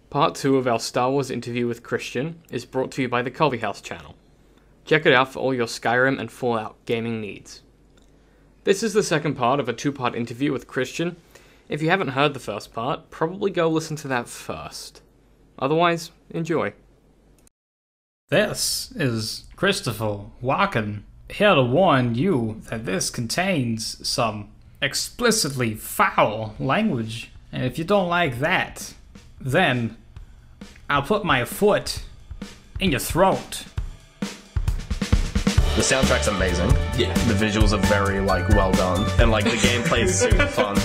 Part 2 of our Star Wars interview with Kristan is brought to you by the Colby House channel. Check it out for all your Skyrim and Fallout gaming needs. This is the second part of a 2-part interview with Kristan. If you haven't heard the first part, probably go listen to that first. Otherwise, enjoy. This is Christopher Walken, here to warn you that this contains some explicitly foul language. And if you don't like that, then I'll put my foot in your throat. The soundtrack's amazing. Yeah. The visuals are very, well done. And, the gameplay is super fun.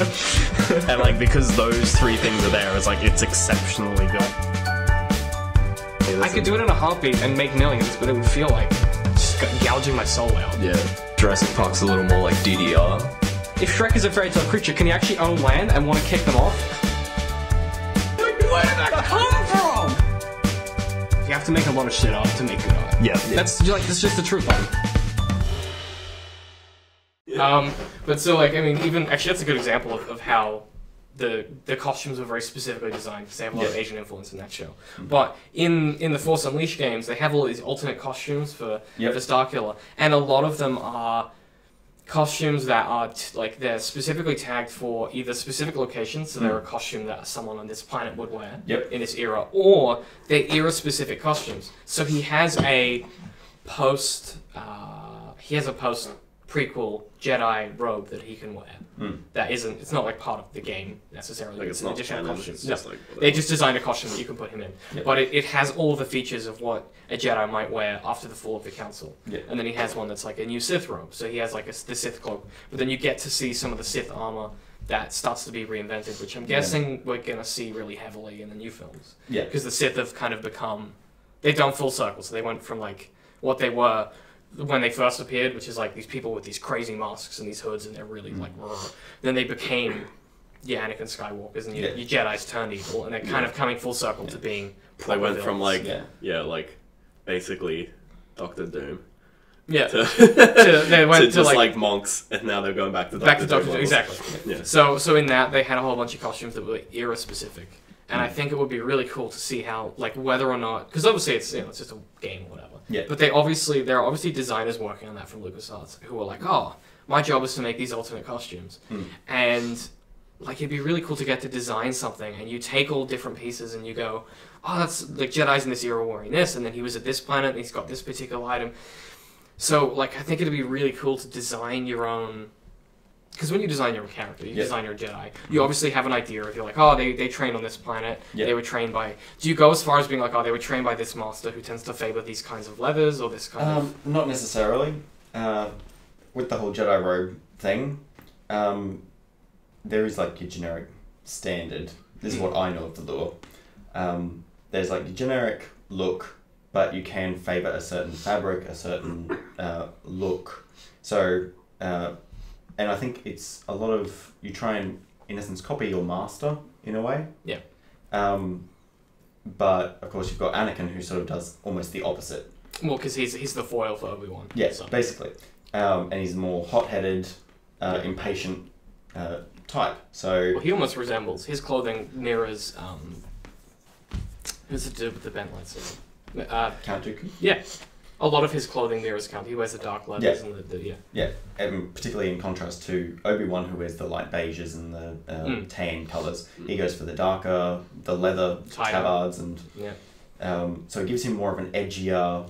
And, because those three things are there, it's exceptionally good. I could do it in a heartbeat and make millions, but it would feel like just gouging my soul out. Yeah. Jurassic Park's a little more like DDR. If Shrek is a fairy tale creature, can he actually own land and want to kick them off? Where did that come from? You have to make a lot of shit up to make good art. Yeah. That's just the truth of it. But so even actually that's a good example of how the costumes are very specifically designed because they have a lot of Asian influence in that show. But in the Force Unleashed games, they have all these alternate costumes for Starkiller, and a lot of them are costumes that are they're specifically tagged for either specific locations, so they're a costume that someone on this planet would wear in this era, or they're era specific costumes. So he has a post prequel Jedi robe that he can wear. That isn't. It's not part of the game necessarily. It's an additional costume. They just designed a costume that you can put him in. But it has all the features of what a Jedi might wear after the fall of the Council. And then he has one that's a new Sith robe. So he has the Sith cloak. But then you get to see some of the Sith armor that starts to be reinvented, which I'm guessing we're gonna see really heavily in the new films. Because the Sith have kind of become. They've done full circle. So they went from what they were when they first appeared, which is these people with these crazy masks and these hoods, and they're really raw. Then they became Anakin Skywalkers, and your Jedi's turned evil, and they're kind of coming full circle to being. They went from basically Doctor Doom. Yeah. They went to just monks, and now they're going back to Doctor Doom. Exactly. Yeah. So in that they had a whole bunch of costumes that were era specific, and I think it would be really cool to see how whether or not, because obviously it's it's just a game or whatever. Yeah. But there are obviously designers working on that from LucasArts who are oh, my job is to make these alternate costumes. And it'd be really cool to get to design something and you take all different pieces and you go, oh, that's Jedi's in this era wearing this, and then he was at this planet and he's got this particular item. So I think it'd be really cool to design your own. Because when you design your character, you design your Jedi, you obviously have an idea of, you're oh, they trained on this planet, they were trained by... Do you go as far as being oh, they were trained by this master who tends to favor these kinds of leathers, or this kind of... Not necessarily. With the whole Jedi robe thing, there is your generic standard. This is what I know of the lore. There's your generic look, but you can favor a certain fabric, a certain look. So... and I think it's a lot of, you try and, in essence, copy your master, in a way. Yeah. But, of course, you've got Anakin, who sort of does almost the opposite. Well, because he's the foil for Obi-Wan. Yeah, basically. And he's a more hot-headed, impatient type. So... Well, he almost resembles, his clothing mirrors, who's the dude with the bent lightsaber? Count Dooku? Yeah. A lot of his clothing mirrors Count. He wears the dark leathers and the Yeah, and particularly in contrast to Obi-Wan, who wears the light beiges and the tan colours. He goes for the darker, the leather tabards, and so it gives him more of an edgier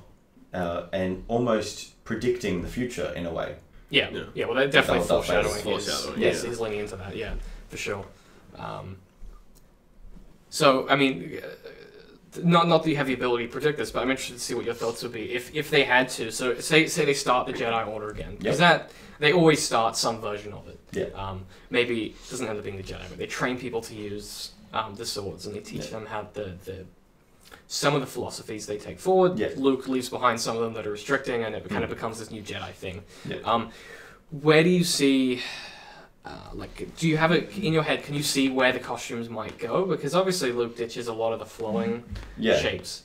and almost predicting the future in a way. Yeah. Well, they're definitely foreshadowing. He's leaning into that. Yeah, for sure. So I mean. Not that you have the ability to predict this, but I'm interested to see what your thoughts would be if they had to. So say they start the Jedi Order again, because they always start some version of it. Yeah. Maybe it doesn't end up being the Jedi, but they train people to use the swords, and they teach them how some of the philosophies they take forward. Yeah. Luke leaves behind some of them that are restricting, and it kind of becomes this new Jedi thing. Yeah. Where do you see? Do you have it in your head? Can you see where the costumes might go? Because obviously Luke ditches a lot of the flowing shapes.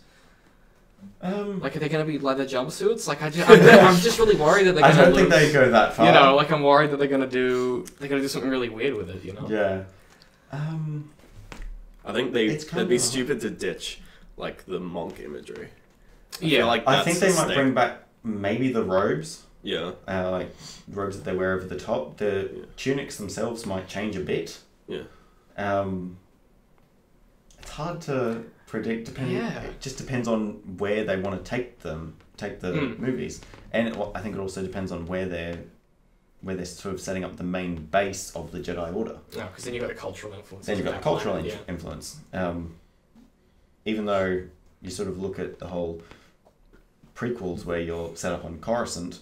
Are they going to be leather jumpsuits? I'm just really worried that they're going to. I don't think they go that far. I'm worried that they're going to do something really weird with it. Yeah. I think they'd be stupid to ditch like the monk imagery. I think they might bring back maybe the robes. Yeah. Like robes that they wear over the top. The tunics themselves might change a bit. Yeah. It's hard to predict. It just depends on where they want to take the movies, and I think it also depends on where they're sort of setting up the main base of the Jedi Order. No, because then you've got the cultural influence. Then you've got the cultural influence. Even though you sort of look at the whole prequels where you're set up on Coruscant,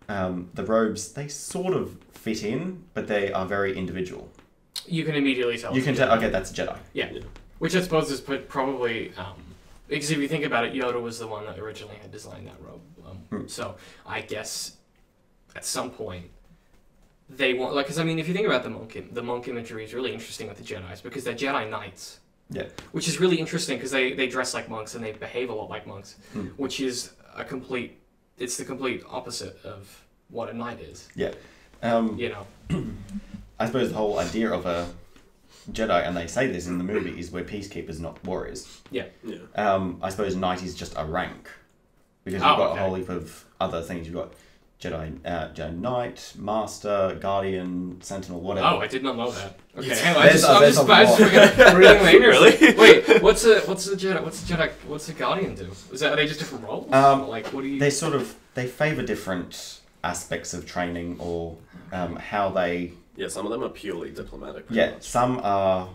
the robes, they sort of fit in, but they are very individual. You can immediately tell. You can tell, okay, that's a Jedi. Yeah. Which I suppose is probably... because if you think about it, Yoda was the one that originally had designed that robe. So I guess at some point they want... Because, I mean, if you think about the monk imagery is really interesting with the Jedis because they're Jedi Knights. Yeah. Which is really interesting because they dress like monks and they behave a lot like monks, which is it's the complete opposite of what a knight is. Yeah. I suppose the whole idea of a Jedi, and they say this in the movie, is we're peacekeepers, not warriors. Yeah. I suppose knight is just a rank because you've got a whole heap of other things. You've got Jedi Knight, Master, Guardian, Sentinel, whatever. Oh, I did not know that. Okay, hang on. I'm just reading later. Really? Wait, what's a Jedi? What's a Guardian do? Are they just different roles? Like, what do you? They favour different aspects of training or how they. Yeah, some of them are purely diplomatic. Yeah, some are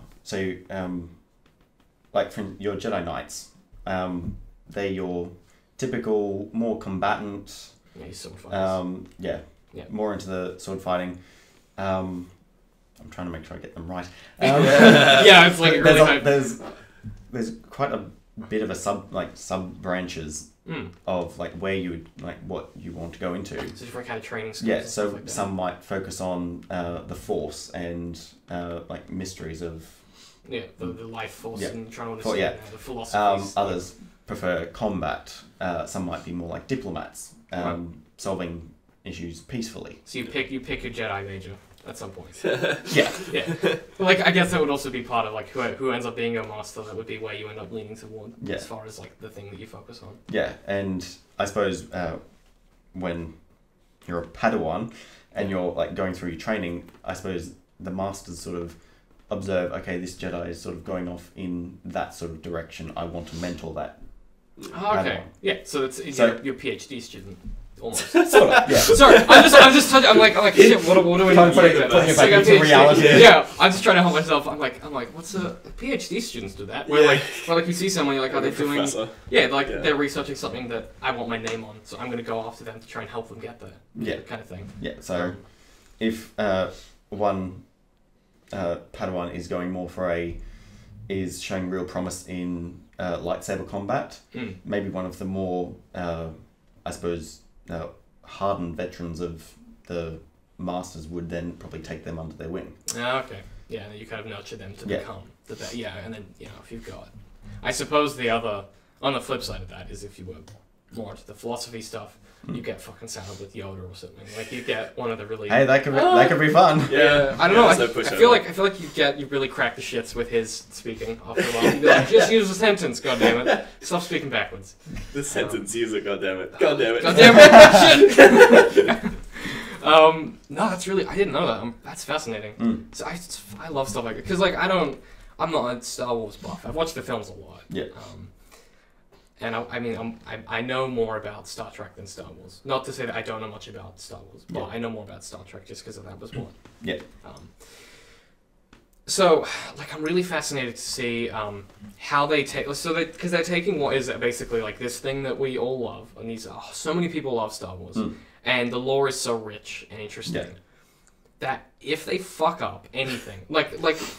like from your Jedi Knights. They're your typical, more combatant. Yeah, sword fighters. Yeah, more into the sword fighting. I'm trying to make sure I get them right. It's like there's quite a bit of a sub branches of like where you would what you want to go into. So different kind of training skills. Yeah, so like some might focus on the Force and like mysteries of the life force and trying to understand the philosophies. Others prefer combat. Some might be more like diplomats, solving issues peacefully. So you pick your Jedi major at some point. Yeah. Like I guess that would also be part of like who ends up being your master. That would be where you end up leaning toward as far as like the thing that you focus on. Yeah, and I suppose when you're a Padawan and you're like going through your training, I suppose the masters sort of observe, okay, this Jedi is sort of going off in that sort of direction. I want to mentor that. Oh, okay. Padawan. Yeah. So it's your PhD student. Almost. Sort of, yeah. Sorry, I'm just touching. I'm like, shit. What do we do? Putting it back into reality. Yeah, I'm just trying to help myself. I'm like, what's PhD students do that? Where like you see someone, you're like, are they doing? Professor. Yeah, like they're researching something that I want my name on, so I'm going to go after them to try and help them get there. Yeah, kind of thing. Yeah. So, if one Padawan is going more is showing real promise in lightsaber combat, maybe one of the more, I suppose. Hardened veterans of the masters would then probably take them under their wing. Okay. Yeah, you kind of nurture them to become the best. Yeah, and then if you've got, I suppose on the flip side of that is if you were more into the philosophy stuff, you get fucking saddled with Yoda or something. Like you get one of the really. Hey, that could be fun. Yeah, I don't know. I feel like you really crack the shits with his speaking after a while. You'd be like, just use a sentence, goddammit. Stop speaking backwards. The sentence user, goddammit. Goddammit. Goddammit. Shit. No, that's really. I didn't know that. That's fascinating. So I love stuff like that because like I'm not a Star Wars buff. I've watched the films a lot. Yeah. And I know more about Star Trek than Star Wars. Not to say that I don't know much about Star Wars, but I know more about Star Trek just because that was one. Yeah. So, like, I'm really fascinated to see how they take... because they're taking what is basically, like, this thing that we all love, and so many people love Star Wars, and the lore is so rich and interesting, that if they fuck up anything, like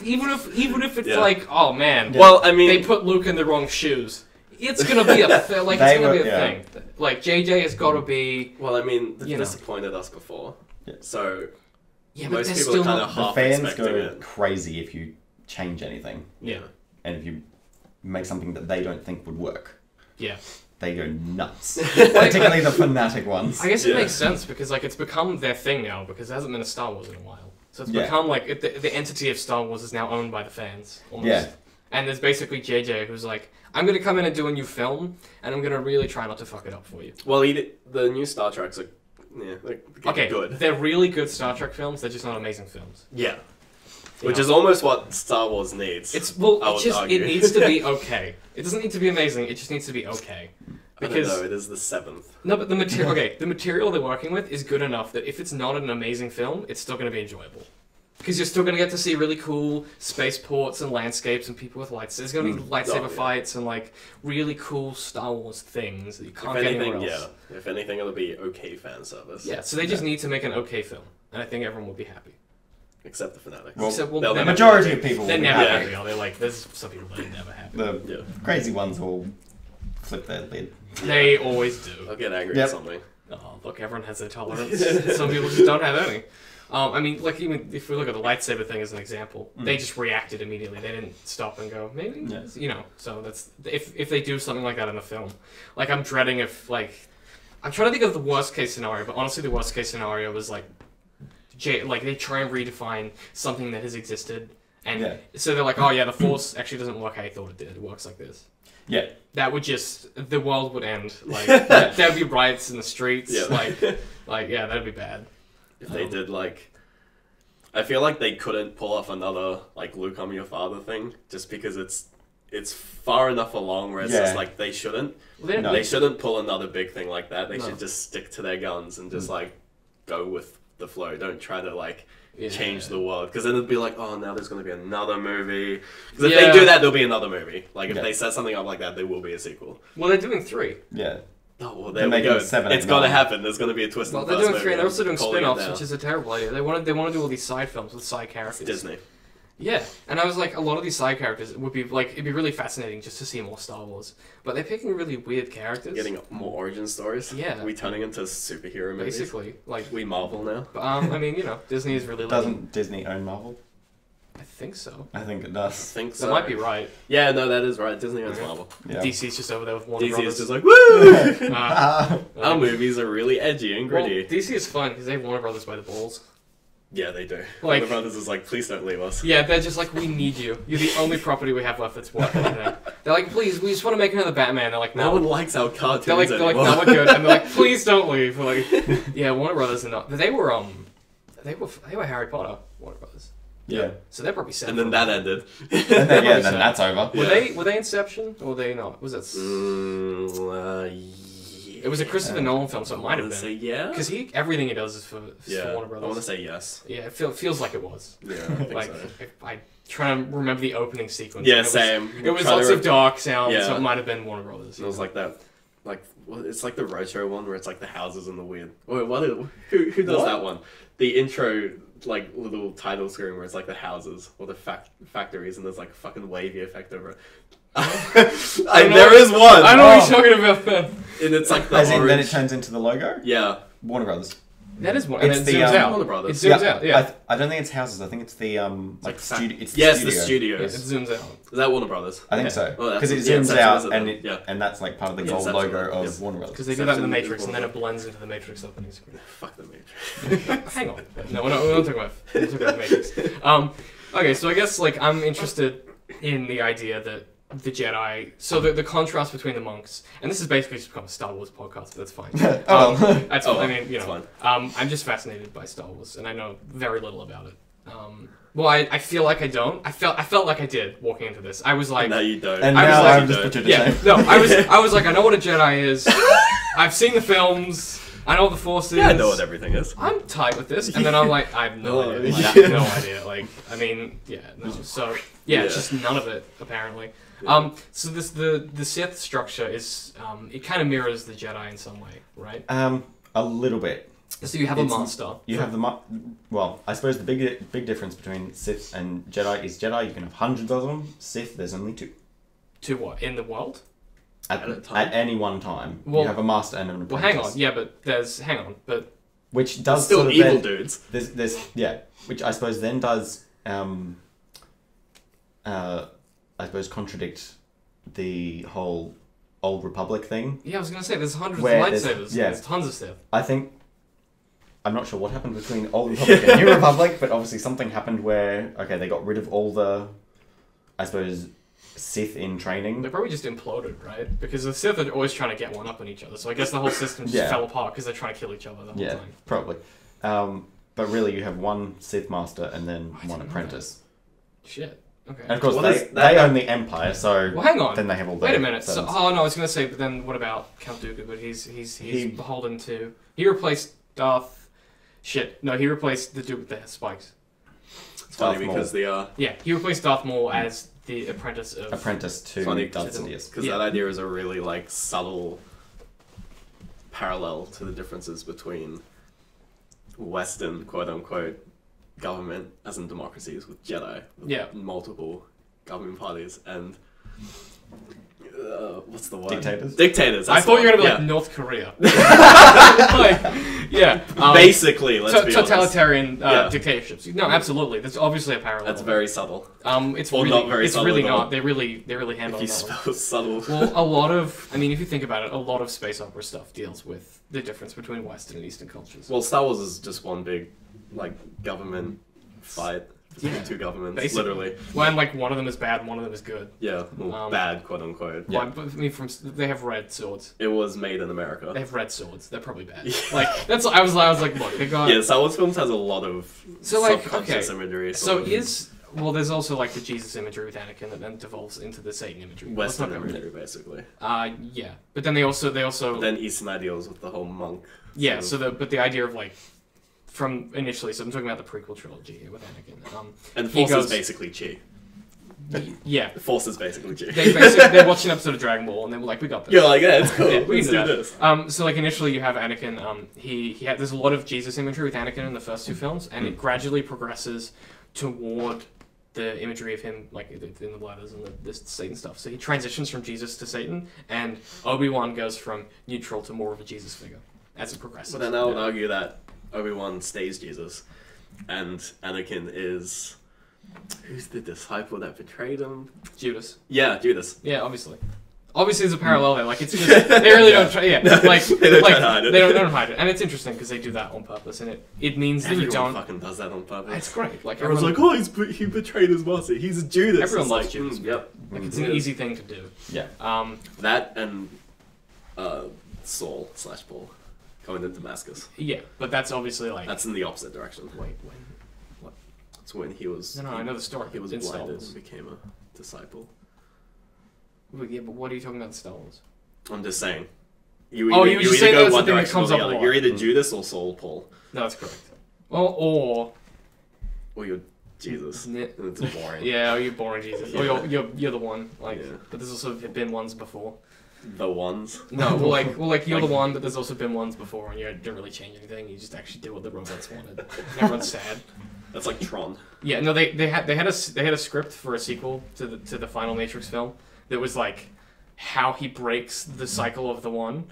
even if it's like, oh, man, well, I mean... they put Luke in the wrong shoes... It's gonna be a thing. Like JJ has got to be. Well, I mean, they've disappointed us before, so but most people are kind of half expecting it. The fans go crazy if you change anything. Yeah, and if you make something that they don't think would work. Yeah, they go nuts. Particularly the fanatic ones. I guess it makes sense because like it's become their thing now because there hasn't been a Star Wars in a while. So it's become like the entity of Star Wars is now owned by the fans. Almost. Yeah. And there's basically JJ who's like, I'm gonna come in and do a new film, and I'm gonna really try not to fuck it up for you. Well, the new Star Treks are good. They're really good Star Trek films. They're just not amazing films. Yeah. Which is almost what Star Wars needs. It needs to be okay. It doesn't need to be amazing. It just needs to be okay. Because it is the 7th. No, but the material they're working with is good enough that if it's not an amazing film, it's still going to be enjoyable. Because you're still going to get to see really cool spaceports and landscapes and people with lights. There's going to be lightsaber fights and like really cool Star Wars things that you can't get anywhere else. Yeah. If anything, it'll be okay fan service. Yeah, so they just need to make an okay film, and I think everyone will be happy. Except the fanatics. Well, the majority of people will they're be never happy. happy. They're like, there's some people that are never happy. The crazy ones will flip their lid. They always do. I'll get angry at something. Oh, look, everyone has their tolerance. Some people just don't have any. I mean, like, even if we look at the lightsaber thing as an example, they just reacted immediately. They didn't stop and go, maybe, you know. So that's if they do something like that in a film, like I'm dreading if like I'm trying to think of the worst case scenario, but honestly, the worst case scenario was like they try and redefine something that has existed, and so they're like, oh yeah, the Force actually doesn't work how you thought it did. It works like this. Yeah. That would the world would end. Like there'd be riots in the streets. Yeah. Like that'd be bad. If they did I feel like they couldn't pull off another like Luke, I'm your father thing, just because it's far enough along where it's just like they shouldn't. Well, they shouldn't pull another big thing like that. They should just stick to their guns and just like go with the flow. Don't try to change the world, because then it'd be like, oh, now there's going to be another movie. Because if they do that, there'll be another movie. Like if they set something up like that, there will be a sequel. Well, they're doing 3. Yeah. Oh, well, there we go. It's going to happen. There's going to be a twist. Well, they're doing 3, and they're also doing spin-offs, which is a terrible idea. They want to do all these side films with side characters. It's Disney. Yeah, and I was like, a lot of these side characters would be like, it'd be really fascinating just to see more Star Wars. But they're picking really weird characters. Getting more origin stories. Yeah. We turning into superhero movies. Basically, like we Marvel now. But I mean, Disney is really. Doesn't Disney own Marvel? I think so. I think it does. I think so. That might be right. Yeah, no, that is right. Disney owns Marvel. Yeah. DC's just over there with Warner Brothers. DC is just like, woo! Our movies are really edgy and gritty. Well, DC is fun because they have Warner Brothers by the balls. Yeah, they do. Warner Brothers is like, please don't leave us. Yeah, they're just like, we need you. You're the only property we have left that's working right now. They're like, please, we just want to make another Batman. They're like, no. No one likes our cartoons they're like, anymore. no, we're good. And they're like, please don't leave. We're like, yeah, Warner Brothers are not. But they were Harry Potter, Warner Brothers. Yeah. So they're probably set. And then that ended. And then that's over. Were they Inception or were they not? Was it? It was a Christopher Nolan film, so it might have been. Say yeah. Because everything he does is for Warner Brothers. I want to say yes. Yeah, it feels like it was. Yeah, I think like, so. I try to remember the opening sequence. Yeah, same. It was lots of dark sounds, so it might have been Warner Brothers. It was like that. It's like the retro one where it's like the houses and the weird. Wait, who does that one? The intro, like little title screen where it's like the houses or the factories and there's like a fucking wavy effect over it. There is one. I know what you're talking about, Ben. And it's like the orange. Then it turns into the logo? Yeah. Warner Brothers. That is one. And it zooms out. Warner Brothers. It zooms out, yeah. I don't think it's houses. I think it's the the studios. Yes, it zooms out. Is that Warner Brothers? I think so. Because it zooms out and that's like part of the gold logo of Warner Brothers. Because they do that in the Matrix and then it blends into the Matrix opening screen. Fuck the Matrix. Hang on. No, we're not talking about the Matrix. Okay, so I guess I'm interested in the idea that the Jedi, so the contrast between the monks, and this is basically just become a Star Wars podcast, but that's fine. That's fine. I mean, fine. I'm just fascinated by Star Wars, and I know very little about it. Well, I feel like I don't. I felt like I did walking into this. I was like, no, you don't. And now I'm just put you to shame. No, I was like, I know what a Jedi is. I've seen the films. I know what the Force is. Yeah, I know what everything is. I'm tight with this, and then I'm like, I have no idea. I have no idea. I mean, no. So it's just none of it apparently. So the Sith structure is it kind of mirrors the Jedi in some way, right? A little bit. So you have a master. You have well, I suppose the big difference between Sith and Jedi is Jedi you can have hundreds of them. Sith there's only 2. 2 what? In the world? At any one time, you have a master and an apprentice. Well, hang on. Yeah, but which does still sort of evil dudes. There's which I suppose then does I suppose contradict the whole Old Republic thing. Yeah, I was gonna say there's hundreds of lightsabers. There's tons of Sith. I think I'm not sure what happened between Old Republic and New Republic, but obviously something happened where, okay, they got rid of all the, I suppose, Sith in training. They probably just imploded, right? Because the Sith are always trying to get one up on each other, so I guess the whole system just fell apart because they're trying to kill each other the whole time. Probably. But really, you have one Sith Master and then one apprentice. Shit. Okay. And of course, they own the Empire, so well, hang on. then they have all the... Wait a minute. So, oh, no, I was going to say, but then what about Count Dooku? But he's beholden to... He replaced Darth... Shit. No, he replaced the dude with the spikes. It's funny because Yeah, he replaced Darth Maul as the apprentice of... Apprentice to Darth Sidious. Because that idea is a really, like, subtle parallel to the differences between Western, quote-unquote, government, as in democracies, with Jedi, with multiple government parties, and what's the word? Dictators. I thought you were gonna be like North Korea. Basically, let's be totalitarian dictatorships. No, absolutely. There's obviously a parallel. That's very subtle. It's really not very it's subtle. Really not. They really handle. If you spell subtle. Well, a lot of. I mean, if you think about it, a lot of space opera stuff deals with the difference between Western and Eastern cultures. Well, Star Wars is just one big, like, government fight between two governments, basically. Literally. Well, and like one of them is bad, and one of them is good. Yeah, well, bad, quote unquote. Yeah. Well, I mean, they have red swords. It was made in America. They have red swords. They're probably bad. Like that's. I was like, look, they got. Yeah, Star Wars films has a lot of subconscious imagery. There's also like the Jesus imagery with Anakin that then devolves into the Satan imagery. Western imagery, basically. Yeah, but then they also. But then Eastern ideals with the whole monk. Yeah, but the idea of like. From initially, so I'm talking about the prequel trilogy here with Anakin. And the Force is basically Chi. Yeah. The Force is basically Chi. They're watching an episode of Dragon Ball, and they were like, we got this. You're like, yeah, it's cool. Let's do this. So like initially you have Anakin, there's a lot of Jesus imagery with Anakin in the first two films, and it gradually progresses toward the imagery of him, like in the bladders and the Satan stuff. So he transitions from Jesus to Satan, and Obi-Wan goes from neutral to more of a Jesus figure as it progresses. But then I would argue that Obi-Wan stays Jesus, and Anakin is... Who's the disciple that betrayed him? Judas. Yeah, Judas. Yeah, obviously. Obviously, there's a parallel there. Like, it's just, they really don't try. Yeah, like they don't try to hide it. They don't hide it, and it's interesting because they do that on purpose, and it means that you don't. Everyone fucking does that on purpose. It's great. Like everyone's like, oh, he betrayed his master. He's a Judas. Everyone loves Judas. Yep. Like it's an easy thing to do. Yeah. That and Saul / Paul. Going to Damascus. Yeah, but that's obviously like... That's in the opposite direction. Wait, when? What? It's when he was... No, I know the story. He was blinded and became a disciple. Well, yeah, but what are you talking about in Star Wars? I'm just saying. You either go one direction or the other. You're either Judas or Saul Paul. No, that's correct. Or you're Jesus. It's boring. Yeah, or you're boring Jesus. Or you're the one. Like, but there's also been ones before. The ones? No, well, you're the one, but there's also been ones before, and you didn't really change anything. You just actually did what the robots wanted. And everyone's sad. That's like Tron. Yeah, no, they had a script for a sequel to the final Matrix film that was like how he breaks the cycle of the one,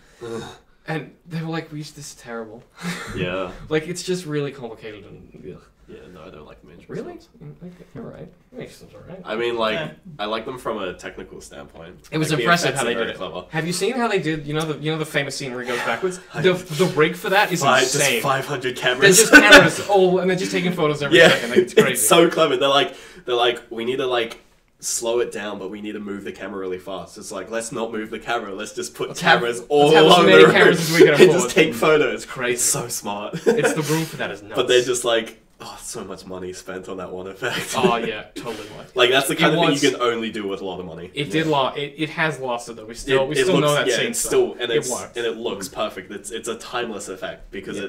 and they were like, "This is terrible." Yeah. Like it's just really complicated and. Ugh. Yeah, no, I don't like the Matrix Really? films. You're right. Matrix films are right. I mean, like, I like them from a technical standpoint. It was like, impressive how they did it. Clever. Have you seen how they did? You know the famous scene where he goes backwards. The rig for that is insane. Just 500 cameras. There's just cameras and they're just taking photos every second. Like, it's crazy. It's so clever. They're like, we need to like slow it down, but we need to move the camera really fast. It's like, let's not move the camera. Let's just put cameras all along the road and just take photos. It's crazy. It's so smart. It's the room for that is nuts. But they're just like. Oh, so much money spent on that one effect. Oh yeah, totally. Like that's the kind of thing you can only do with a lot of money. It did last. It has lasted though. We still know that scene. It works and it looks perfect. It's a timeless effect because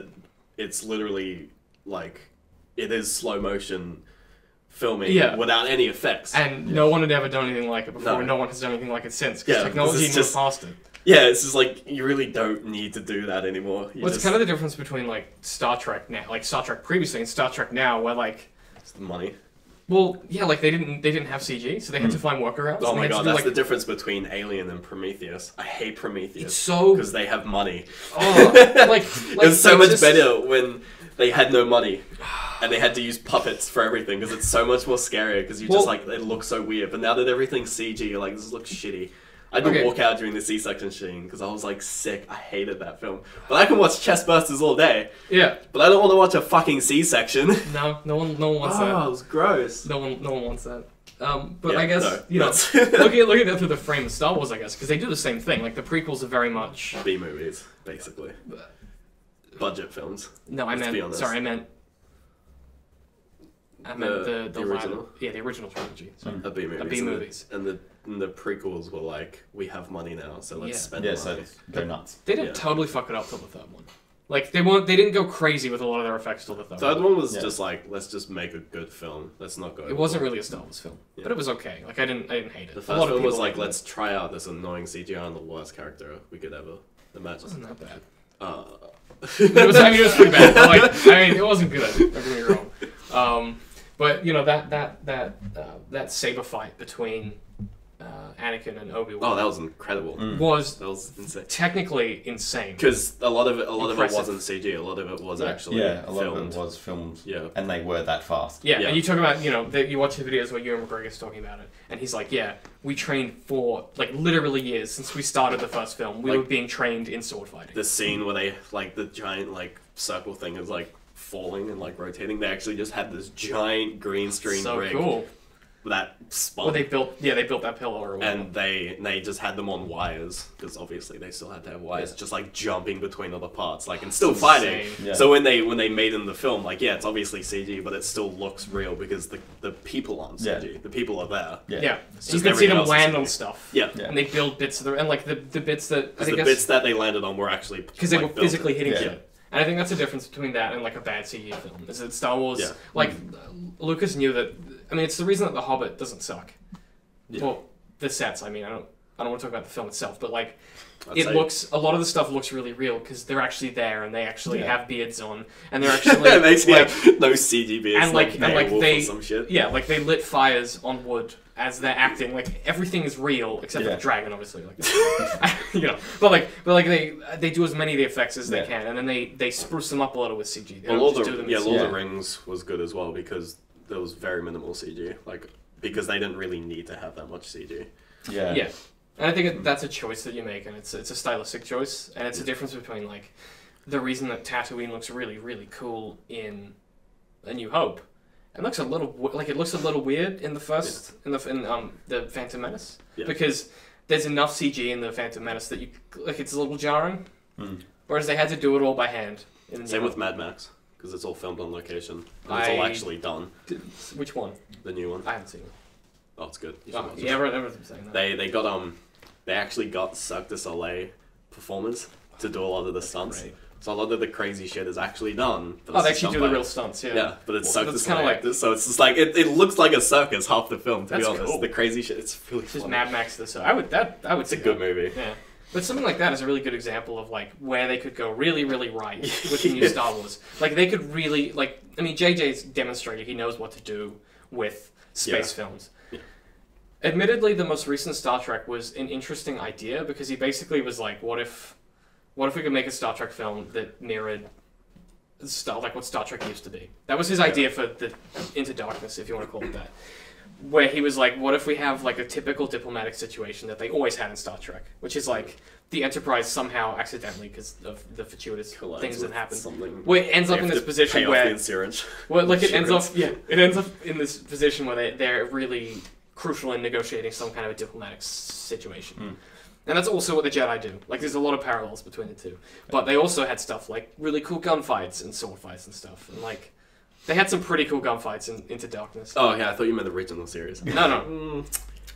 it's literally like it is slow motion filming without any effects. And no one had ever done anything like it before. No one has done anything like it since. Because technology moved past it. Yeah, it's just like, you really don't need to do that anymore. It's kind of the difference between, like, Star Trek now, like, Star Trek previously and Star Trek now, where, like... It's the money. Well, yeah, like, they didn't have CG, so they had to find workarounds. Oh my god, that's the difference between Alien and Prometheus. I hate Prometheus. It's so... Because they have money. Oh, it was so much better when they had no money. And they had to use puppets for everything, because it's so much more scarier, because you just, like, it looks so weird. But now that everything's CG, you're like, this looks shitty. I had to walk out during the C-section scene because I was like sick. I hated that film. But I can watch chest bursters all day. Yeah. But I don't want to watch a fucking C-section. No one wants that. Oh, it was gross. No one wants that. But Yeah, I guess no, you know, look at that through the frame of Star Wars, I guess, because they do the same thing. Like the prequels are very much B movies, basically. Budget films. No, I meant the original. the original trilogy. Sorry. B movies. B movies. And the prequels were like, we have money now, so let's spend money. So go nuts. They didn't totally fuck it up till the third one. Like they didn't go crazy with a lot of their effects till the third. Third one was just like, let's just make a good film. Let's not go. It wasn't really a Star Wars film, but it was okay. Like I didn't hate it. The first one was like, let's try out this annoying CGI on the worst character we could ever imagine. It wasn't that bad. It was pretty bad. But like, it wasn't good. Don't get me wrong. But you know that saber fight between Anakin and Obi-Wan. Oh, that was incredible. That was insane. Technically insane. Because a lot of it wasn't CG. A lot of it was actually a lot filmed. of it was filmed. Yeah, and they were that fast. Yeah, and you talk about you watch the videos where Ewan McGregor's talking about it, and he's like, yeah, we trained for like literally years since we started the first film. We were being trained in sword fighting. The scene where they the giant circle thing is falling and rotating. They actually just had this giant green screen rig. So cool. That spun. Well, they built that pillar or whatever. And they just had them on wires, because obviously they still had to have wires, just jumping between other parts, and still fighting. Yeah. So when they made in the film, it's obviously CG, but it still looks real because the people aren't CG. Yeah. The people are there. Yeah. It's You just can see them everything else is land CG. on stuff. Yeah. And they build bits of and the bits that Bits that they landed on were actually because they were physically hitting Yeah. shit. And I think that's the difference between that and a bad CG film. Is that Star Wars, Yeah. Lucas knew that. I mean, it's the reason that The Hobbit doesn't suck. Yeah. Well, the sets. I mean, I don't want to talk about the film itself, but I'd it say- looks. A lot of the stuff looks really real because they're actually there and they actually have beards on and they're actually they actually have no CG beards and they or some shit. Yeah, they lit fires on wood as they're acting. Everything is real except for the dragon, obviously. But they do as many of the effects as they can, and then they spruce them up a little with CG. They Lord don't of just do them. Lord of the Rings was good as well because there was very minimal CG. Because they didn't really need to have that much CG. Yeah. And I think that's a choice that you make, and it's a stylistic choice, and it's a difference between the reason that Tatooine looks really, really cool in A New Hope, and looks a little weird in the first in the Phantom Menace because there's enough CG in the Phantom Menace that it's a little jarring, whereas they had to do it all by hand. Same with Mad Max because it's all filmed on location. And it's all actually done. Which one? The new one. I haven't seen it. Oh, it's good. You should watch it. Yeah, everyone's saying that. They actually got Cirque du Soleil performers to do a lot of the stunts. Great. So a lot of the crazy shit is actually done. They actually do the real stunts, yeah. Yeah, but it's Cirque du that's kinda Soleil. So it's just it looks like a circus half the film, to be That's honest. cool. The crazy shit, it's really It's just fun. Mad Max this. I would It's a good movie. Yeah. But something like that is a really good example of where they could go really, really right with the new Star Wars. They could really JJ's demonstrated he knows what to do with space films. Yeah. Admittedly, the most recent Star Trek was an interesting idea because he basically was what if we could make a Star Trek film that mirrored what Star Trek used to be? That was his idea for the Into Darkness, if you want to call it that. Where he was what if we have a typical diplomatic situation that they always had in Star Trek, which is the Enterprise somehow accidentally, because of the fortuitous things that happen, where it ends up in this position where it ends up in this position where they're really crucial in negotiating some kind of a diplomatic situation. And that's also what the Jedi do. There's a lot of parallels between the two. But they also had stuff really cool gunfights and sword fights and stuff. And they had some pretty cool gunfights in Into Darkness. Oh yeah, I thought you meant the original series. No.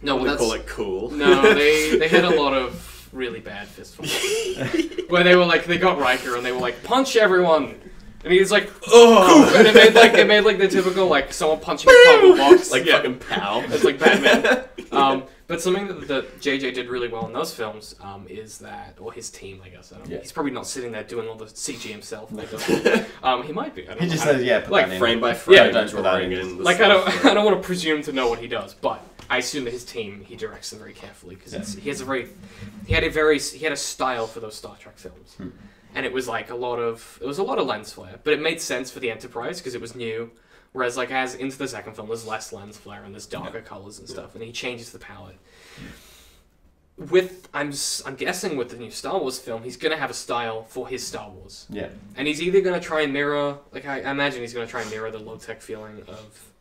No, they call it cool. No, they had a lot of really bad fist fights. Where they were they got Riker and they were punch everyone. And he's oh! And it made the typical someone punching a cardboard box. Fucking pow. It's Batman. But something that JJ did really well in those films is that, or his team, I guess. I don't know. He's probably not sitting there doing all the CG himself. He might be. He just says, put that in. Frame by frame. Yeah, don't put that in. I don't want to presume to know what he does, but I assume that his team, he directs them very carefully because he had a style for those Star Trek films. And it was a lot of lens flare, but it made sense for the Enterprise because it was new. Whereas as into the second film, there's less lens flare and there's darker colors and stuff, and he changes the palette. I'm guessing with the new Star Wars film, he's gonna have a style for his Star Wars. Yeah. And he's either gonna try and mirror, like I imagine he's gonna try and mirror the low tech feeling of,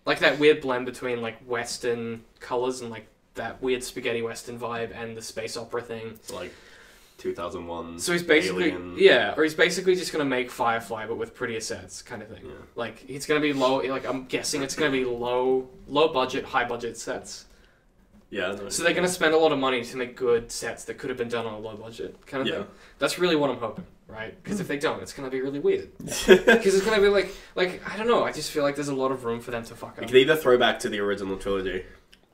like that weird blend between like Western colors and like that weird spaghetti Western vibe and the space opera thing. It's like 2001. So he's basically or he's basically just gonna make Firefly but with prettier sets, kind of thing. Yeah. Like it's gonna be low. Like I'm guessing it's gonna be low budget, high budget sets. Yeah. So they're gonna spend a lot of money to make good sets that could have been done on a low budget kind of thing. That's really what I'm hoping, right? Because if they don't, it's gonna be really weird. Because it's gonna be like I don't know. I just feel like there's a lot of room for them to fuck up. You can either throw back to the original trilogy.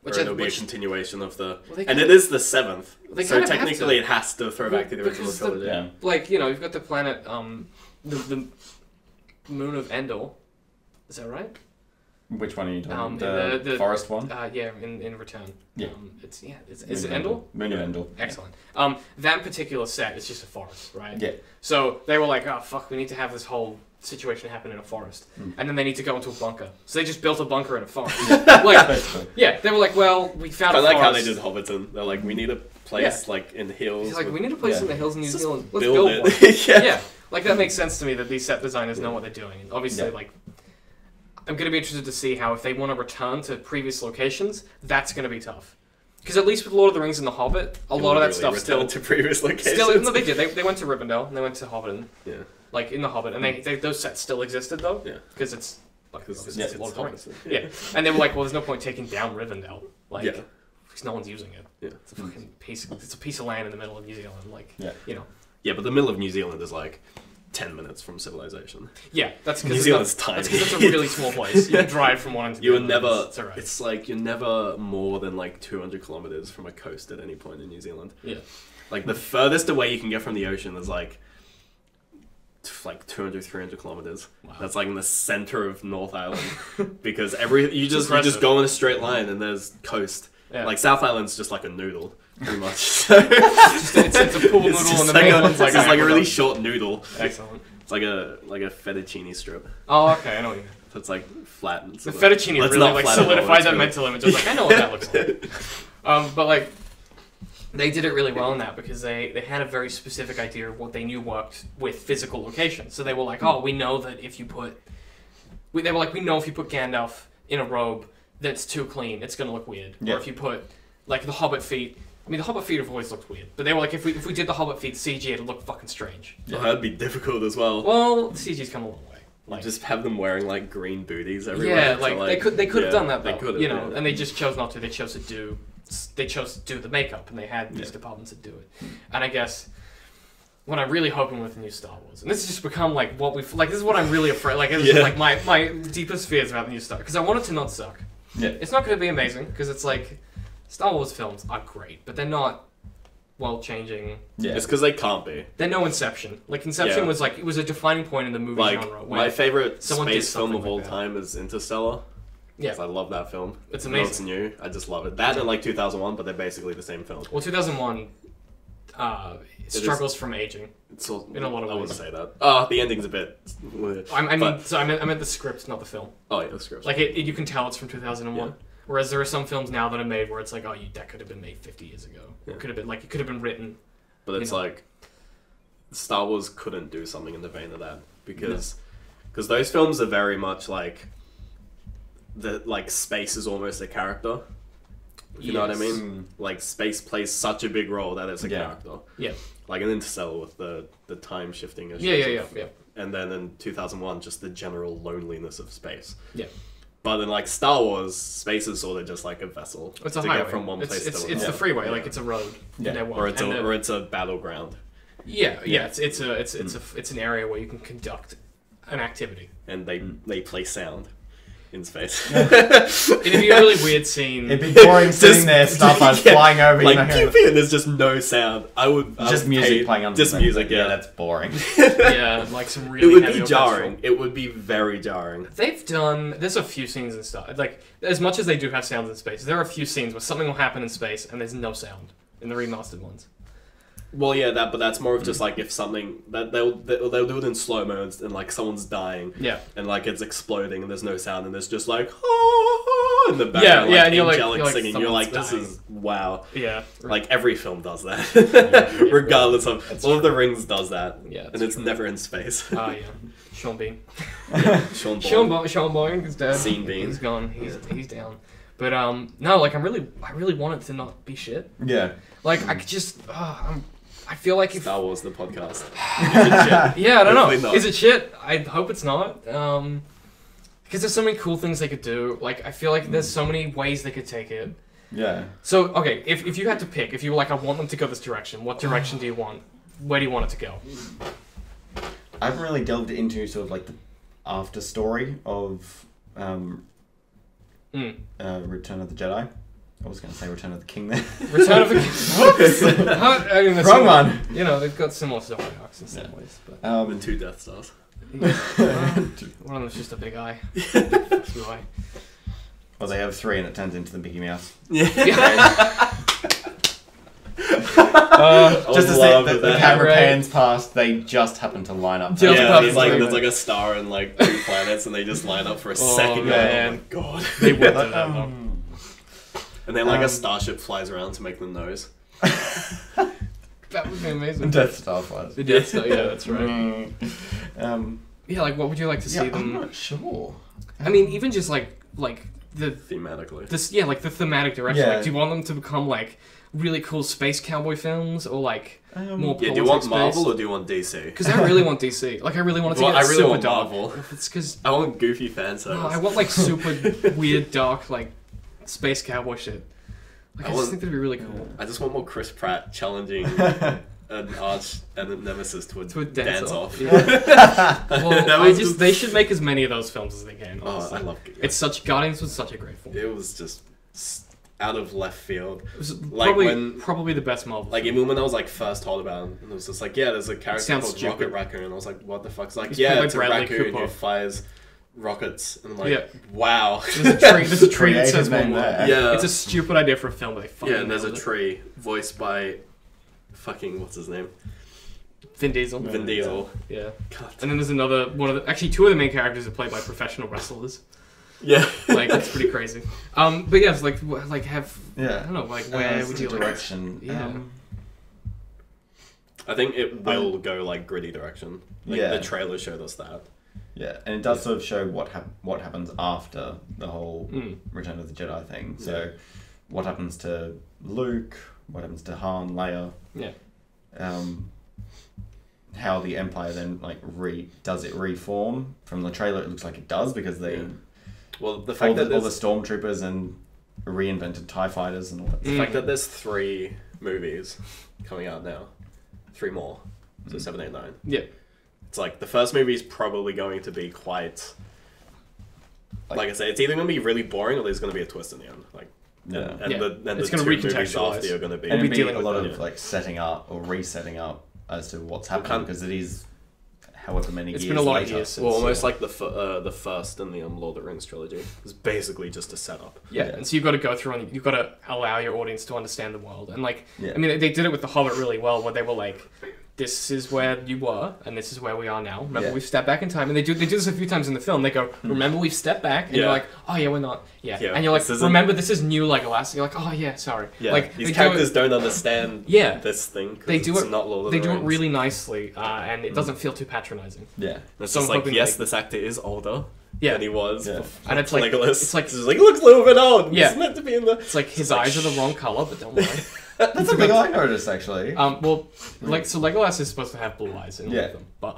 Or it'll be a continuation of the... and it is the 7th. So technically it has to throw back to the original trilogy. Like, you know, you've got the planet, the moon of Endor. Is that right? Which one are you talking about? The forest one? Yeah, in Return. Yeah. Is it Endor? Moon of Endor. Excellent. That particular set is just a forest, right? Yeah. So they were like, oh, fuck, we need to have this whole situation happen in a forest. And then they need to go into a bunker. So they just built a bunker in a forest. They were like, well, we found a forest. I like how they did Hobbiton. They're like, we need a place like in the hills. He's like, we need a place in the hills in New Zealand. Let's build build it. one. Yeah. Like, that makes sense to me that these set designers know what they're doing. And obviously, like, I'm going to be interested to see how, if they want to return to previous locations, that's going to be tough. Because at least with Lord of the Rings and The Hobbit, a lot of that stuff still... to previous locations. No, they did. They went to Rivendell, and they went to Hobbiton. Yeah. Like, in The Hobbit. And those sets still existed, though. Yeah. Because it's... It's Lord of the Rings. Yeah. And they were like, well, there's no point taking down Rivendell. Like, because no one's using it. Yeah. It's a fucking piece... It's a piece of land in the middle of New Zealand. Like, you know. Yeah, but the middle of New Zealand is like 10 minutes from civilization. Yeah, that's because New Zealand's tiny. That's because it's a really small place. You can drive from one end to the other. It's like you're never more than like 200 kilometers from a coast at any point in New Zealand. Yeah. Like the furthest away you can get from the ocean is like 200, 300 kilometers. Wow. That's like in the center of North Island because you just go in a straight line and there's coast. Yeah. Like South Island's just like a noodle. Pretty much. it's a pool noodle and the main one's like a really short noodle. Excellent. It's like a fettuccine strip. Oh, okay, I know what you mean. So it's like flat. And the fettuccine really like solidifies that mental image. I was like, I know what that looks like. But like, they did it really well in that because they had a very specific idea of what they knew worked with physical locations. So they were like, oh, we know that if you put... we know if you put Gandalf in a robe that's too clean, it's going to look weird. Yeah. Or if you put, like, the Hobbit feet... I mean, the Hobbit feet have always looked weird. But they were like, if we did the Hobbit feet CG, it'd look fucking strange. Yeah, that'd be difficult as well. Well, the CG's come a long way. Like, just have them wearing, like, green booties everywhere. Yeah, like they could have done that, though. They could have, you know, and they just chose not to. They chose to do the makeup, and they had these departments that do it. And I guess what I'm really hoping with the new Star Wars, and this has just become like what we've like. This is what I'm really afraid. Like, this is like my deepest fears about the new Star, because I want it to not suck. Yeah, it's not going to be amazing because it's like Star Wars films are great, but they're not world-changing. Yeah, it's because they can't be. They're no Inception. Like Inception was like it was a defining point in the movie genre. My favorite space film of all time is Interstellar. Yeah, I love that film. It's amazing. It's new. I just love it. That and like 2001, but they're basically the same film. Well, 2001 struggles from aging. It's all, in a lot of ways. I wouldn't say that. Oh, the ending's a bit weird. I meant the script, not the film. Oh yeah, the script. Like you can tell it's from 2001. Yeah. Whereas there are some films now that are made where it's like, that could have been made 50 years ago. Yeah. It could have been written. But it's like Star Wars couldn't do something in the vein of that because those films are very much like space is almost a character. You know what I mean? Like space plays such a big role that it's a character. Yeah. Like an Interstellar with the time shifting issues. Yeah. And then in 2001, just the general loneliness of space. Yeah. But in like Star Wars, space is sort of just like a vessel to get from one place to another. It's the freeway, like it's a road. Yeah. Or it's a battleground. Yeah. It's an area where you can conduct an activity. And they play sound in space. It'd be a really weird scene. It'd be boring sitting there, stuff flying over. Like and there's just no sound. I would music playing on. Just music, yeah. That's boring. Yeah, like some really. It would be jarring. It would be very jarring. There's a few scenes and stuff. Like as much as they do have sounds in space, there are a few scenes where something will happen in space and there's no sound in the remastered ones. Well, yeah, but that's more of just like if something that they'll do it in slow mo and like someone's dying, and like it's exploding and there's no sound and there's just like in the background, and you're angelic like, singing. You're like, this someone's is wow. Yeah. Like every film does that, regardless of Lord of the Rings does that. Yeah, and it's never in space. Oh yeah, Sean Bean. Sean Sean Bean is dead. Sean Bean. He's gone. He's down. But no, like I really want it to not be shit. Yeah. Like I could just, I feel like if Star Wars the podcast. yeah, I don't Hopefully know. not. Is it shit? I hope it's not. Because there's so many cool things they could do. Like I feel like there's so many ways they could take it. Yeah. So okay, if you had to pick, if you were like, I want them to go this direction, what direction do you want? Where do you want it to go? I haven't really delved into sort of like the after story of Return of the Jedi. I was going to say Return of the King there. Return of the King. Whoops! Wrong one. You know, they've got similar story arcs in some ways. But The 2 Death Stars. one of them's just a big eye. Two eye. Well, they have 3 and it turns into the Mickey Mouse. Yeah. Just to say that the camera Right. pans past, they just happen to line up. Just Yeah, perfect. there's like a star and like 2 planets, and they just line up for a second. man. Oh my god! They would do that though. And then like a starship flies around to make them nose. That would be amazing. Death Star flies. The Death Star, yeah, that's right. Yeah, like what would you like to see I'm them? not sure. I mean, even just like the Thematically. this like the thematic direction. Yeah. Like, do you want them to become like really cool space cowboy films or like more Yeah, do you want politics-based? Marvel or do you want DC? Because I really want DC. Like I really want it to Well, get I really super want dark. Marvel. It's because I want goofy fan service. I want like super weird dark like space cowboy shit. Like I just think that'd be really cool. I just want more Chris Pratt challenging an arch and a nemesis to a dance off. Yeah. That Well, was they should make as many of those films as they can. Oh, honestly. I love it. It's such Guardians was such a great film. It was just out of left field. It was Like probably the best Marvel. Like film. even when I was like first told about it, and it was just like, yeah, there's a character sounds called stupid. Rocket Raccoon, and I was like, what the fuck's like? He's Yeah, played by it's a Bradley raccoon Cooper. who fires rockets, and I'm like, Yeah. wow. There's a tree that Creative says one name word. there. Yeah. It's a stupid idea for a film, but they fucking Yeah, and there's a nailed it. tree voiced by fucking what's his name? Vin Diesel. Vin Diesel. Yeah. God. And then there's another actually 2 of the main characters are played by professional wrestlers. Yeah. Like that's pretty crazy. But yeah, it's like have I Yeah. don't know, like where would you like? direction? Yeah. I think it will go like gritty direction. Like Yeah. the trailer showed us that. Yeah, and it does sort of show what happens after the whole Mm. Return of the Jedi thing. So, what happens to Luke? What happens to Han, Leia? Yeah. How the Empire then like does it reform? From the trailer, it looks like it does because they Well, the all fact that the there's stormtroopers and reinvented TIE fighters and all that. the fact that there's 3 movies coming out now, 3 more, so 7, 8, 9. Yeah. It's like the first movie is probably going to be quite. Like I say, it's either going to be really boring or there's going to be a twist in the end. Like, Yeah. and Yeah. the It's two gonna movies recontextualize. after are going to be. And be it'd be dealing a with lot that, of like setting up or resetting up as to what's happening because it is however many It's years been a lot of later. years since. Well, almost like the first in the Lord of the Rings trilogy. It's basically just a setup. Yeah, Yeah. and so you've got to go through and you've got to allow your audience to understand the world. And like, Yeah. I mean, they did it with The Hobbit really well, where they were like, this is where you were, and this is where we are now. Remember, Yeah. we've stepped back in time. And they do this a few times in the film. They go, remember, we've stepped back. And you're Yeah. like, oh, yeah, we're not. Yeah. Yeah, And you're like, this isn't- remember, this is new Legolas. And you're like, oh, yeah, sorry. Yeah, Like, these they characters do it, don't understand Yeah. this thing. 'Cause They do it's it- not Lord of they the do it Rings. really nicely, and it doesn't feel too patronizing. Yeah. It's So just I'm like, hoping yes, they- this actor is older Yeah. than he was. Yeah. before And it's like- Legolas. it's like- just like, he looks a little bit old. Yeah. He's meant to be in the. It's like his like, eyes are the wrong color, but don't worry. That's something I noticed actually. Well, so Legolas is supposed to have blue eyes in all Yeah. of them, but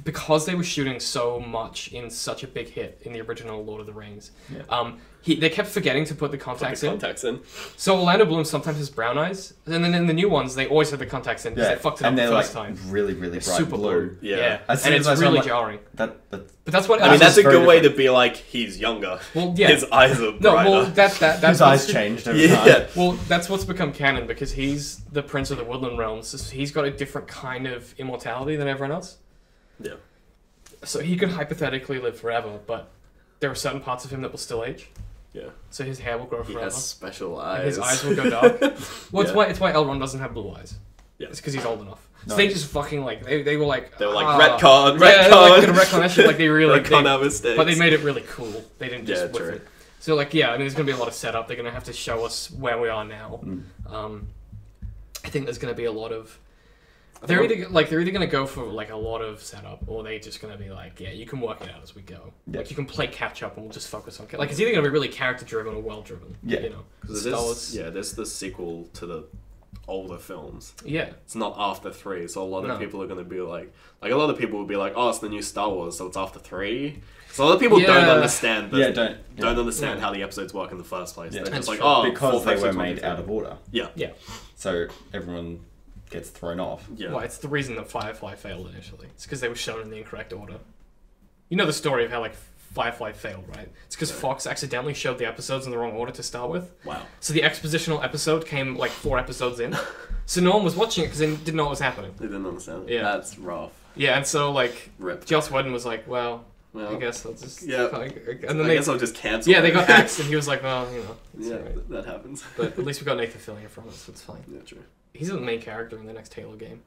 because they were shooting so much in such a big hit in the original Lord of the Rings, Yeah. they kept forgetting to put the contacts in. contacts in. So Orlando Bloom sometimes has brown eyes, and then in the new ones they always have the contacts in because Yeah. they fucked it up and the they're first like time. really, really bright Super blue. Yeah. As soon And as it's I saw really like- jarring. But But that's what I mean, That's that's a very good way to different. be like, he's younger. Well, yeah. His eyes are brighter. No, well that's his what's- eyes changed over time. Yeah. Well, that's what's become canon because he's the Prince of the Woodland Realms. So he's got a different kind of immortality than everyone else. Yeah. So he could hypothetically live forever, but there are certain parts of him that will still age. Yeah. So his hair will grow He forever. has special And eyes. his eyes will go dark. Well, Yeah. it's why Elrond doesn't have blue eyes. Yeah. It's because he's old enough. So Nice. they just fucking like they were like They were like, "Ah." retcon, Yeah, they were like retcon. gonna retcon that shit like they really Retcon our mistakes. but they made it really cool. They didn't just Yeah, whip true. it. So like, yeah, I mean, there's gonna be a lot of setup. They're gonna have to show us where we are now. I think there's gonna be a lot of. They're either gonna go for like a lot of setup, or they're just gonna be like, yeah, you can work it out as we go. Yeah. Like you can play catch up, and we'll just focus on like it's either gonna be really character driven or world driven. Yeah, you know, because there's the sequel to the older films. Yeah, it's not after 3, so a lot of people are gonna be like a lot of people will be like, oh, it's the new Star Wars, so it's after 3. So a lot of people don't understand. Don't understand how the episodes work in the first place. Yeah. They're just like, oh, because they were made out of order. Yeah, yeah. So everyone gets thrown off. Yeah. Well, it's the reason that Firefly failed initially. It's because they were shown in the incorrect order. You know the story of how like Firefly failed, right? It's because Fox accidentally showed the episodes in the wrong order to start with. Wow. So the expositional episode came like 4 episodes in. So no one was watching it because they didn't know what was happening. They didn't understand it. Yeah. That's rough. Yeah, and so like Joss Whedon was like, well, I guess I'll just and then I guess I'll just cancel. Yeah, they got axed, and he was like, well, you know, right. That happens. But at least we got Nathan Fillion from it, so it's fine. Yeah, true. He's the main character in the next Halo game.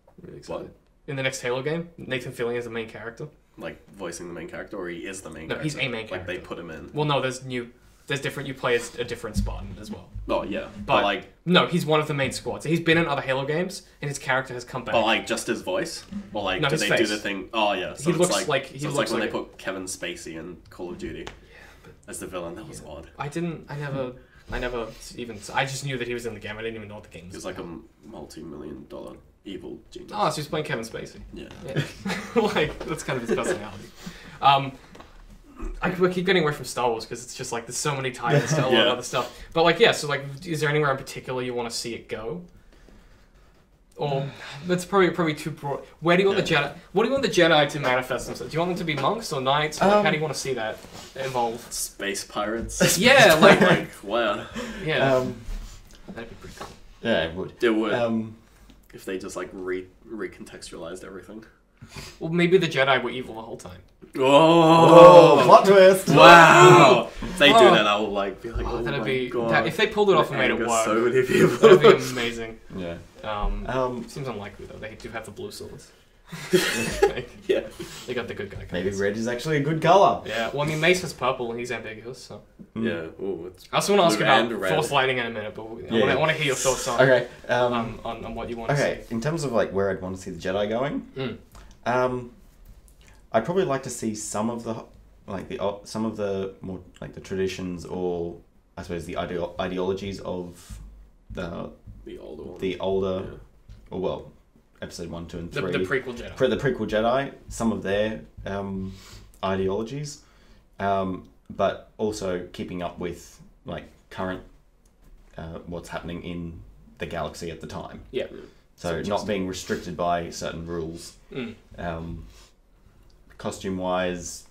I'm really excited. What? In the next Halo game, Nathan Fillion is the main character. Like voicing the main character, or he is the main character? No, he's a main character. Like they put him in. Well, no, there's different. You play as a different Spartan as well. Oh yeah, but like no, he's one of the main squads. He's been in other Halo games, and his character has come back. But like just his voice, or like no, do they do the thing? Oh yeah, so he looks like he looks when like they put Kevin Spacey in Call of Duty. Yeah, but as the villain, that was odd. I never even. I just knew that he was in the game. I didn't even know what the game was. He was like a multi-million-dollar evil genius. Oh, so he's playing Kevin Spacey. Yeah. Like that's kind of his personality. We keep getting away from Star Wars because it's just like there's so many ties to a lot of other stuff. But like, yeah, so like, is there anywhere in particular you want to see it go? Or that's probably too broad. Where do you want the Jedi? What do you want the Jedi to manifest themselves? Do you want them to be monks or knights? Or how do you want to see that evolve? Space pirates. Yeah, like wow. Yeah, that'd be pretty cool. Yeah, it would. It would. If they just like recontextualized everything. Well, maybe the Jedi were evil the whole time. Oh, plot twist! Wow! If they do that, I will like be like, that'd be God. If they pulled it off and made it work. So many people. That'd be amazing. Yeah. Seems unlikely though. They do have the blue swords. Yeah. They got the good guy. Maybe red is actually a good color. Yeah. Well, I mean, Mace is purple and he's ambiguous, so. Yeah. Ooh, it's I also want to ask about Force Lightning in a minute, but I want to hear your thoughts on on what you want to see. Okay. In terms of like where I'd want to see the Jedi going, I'd probably like to see some of the more like the traditions, or I suppose the ideologies of the older one. Or well, episode 1, 2, and 3. The prequel Jedi. The prequel Jedi. Some of their ideologies, but also keeping up with like current what's happening in the galaxy at the time. Yeah. So not being restricted by certain rules. Costume wise,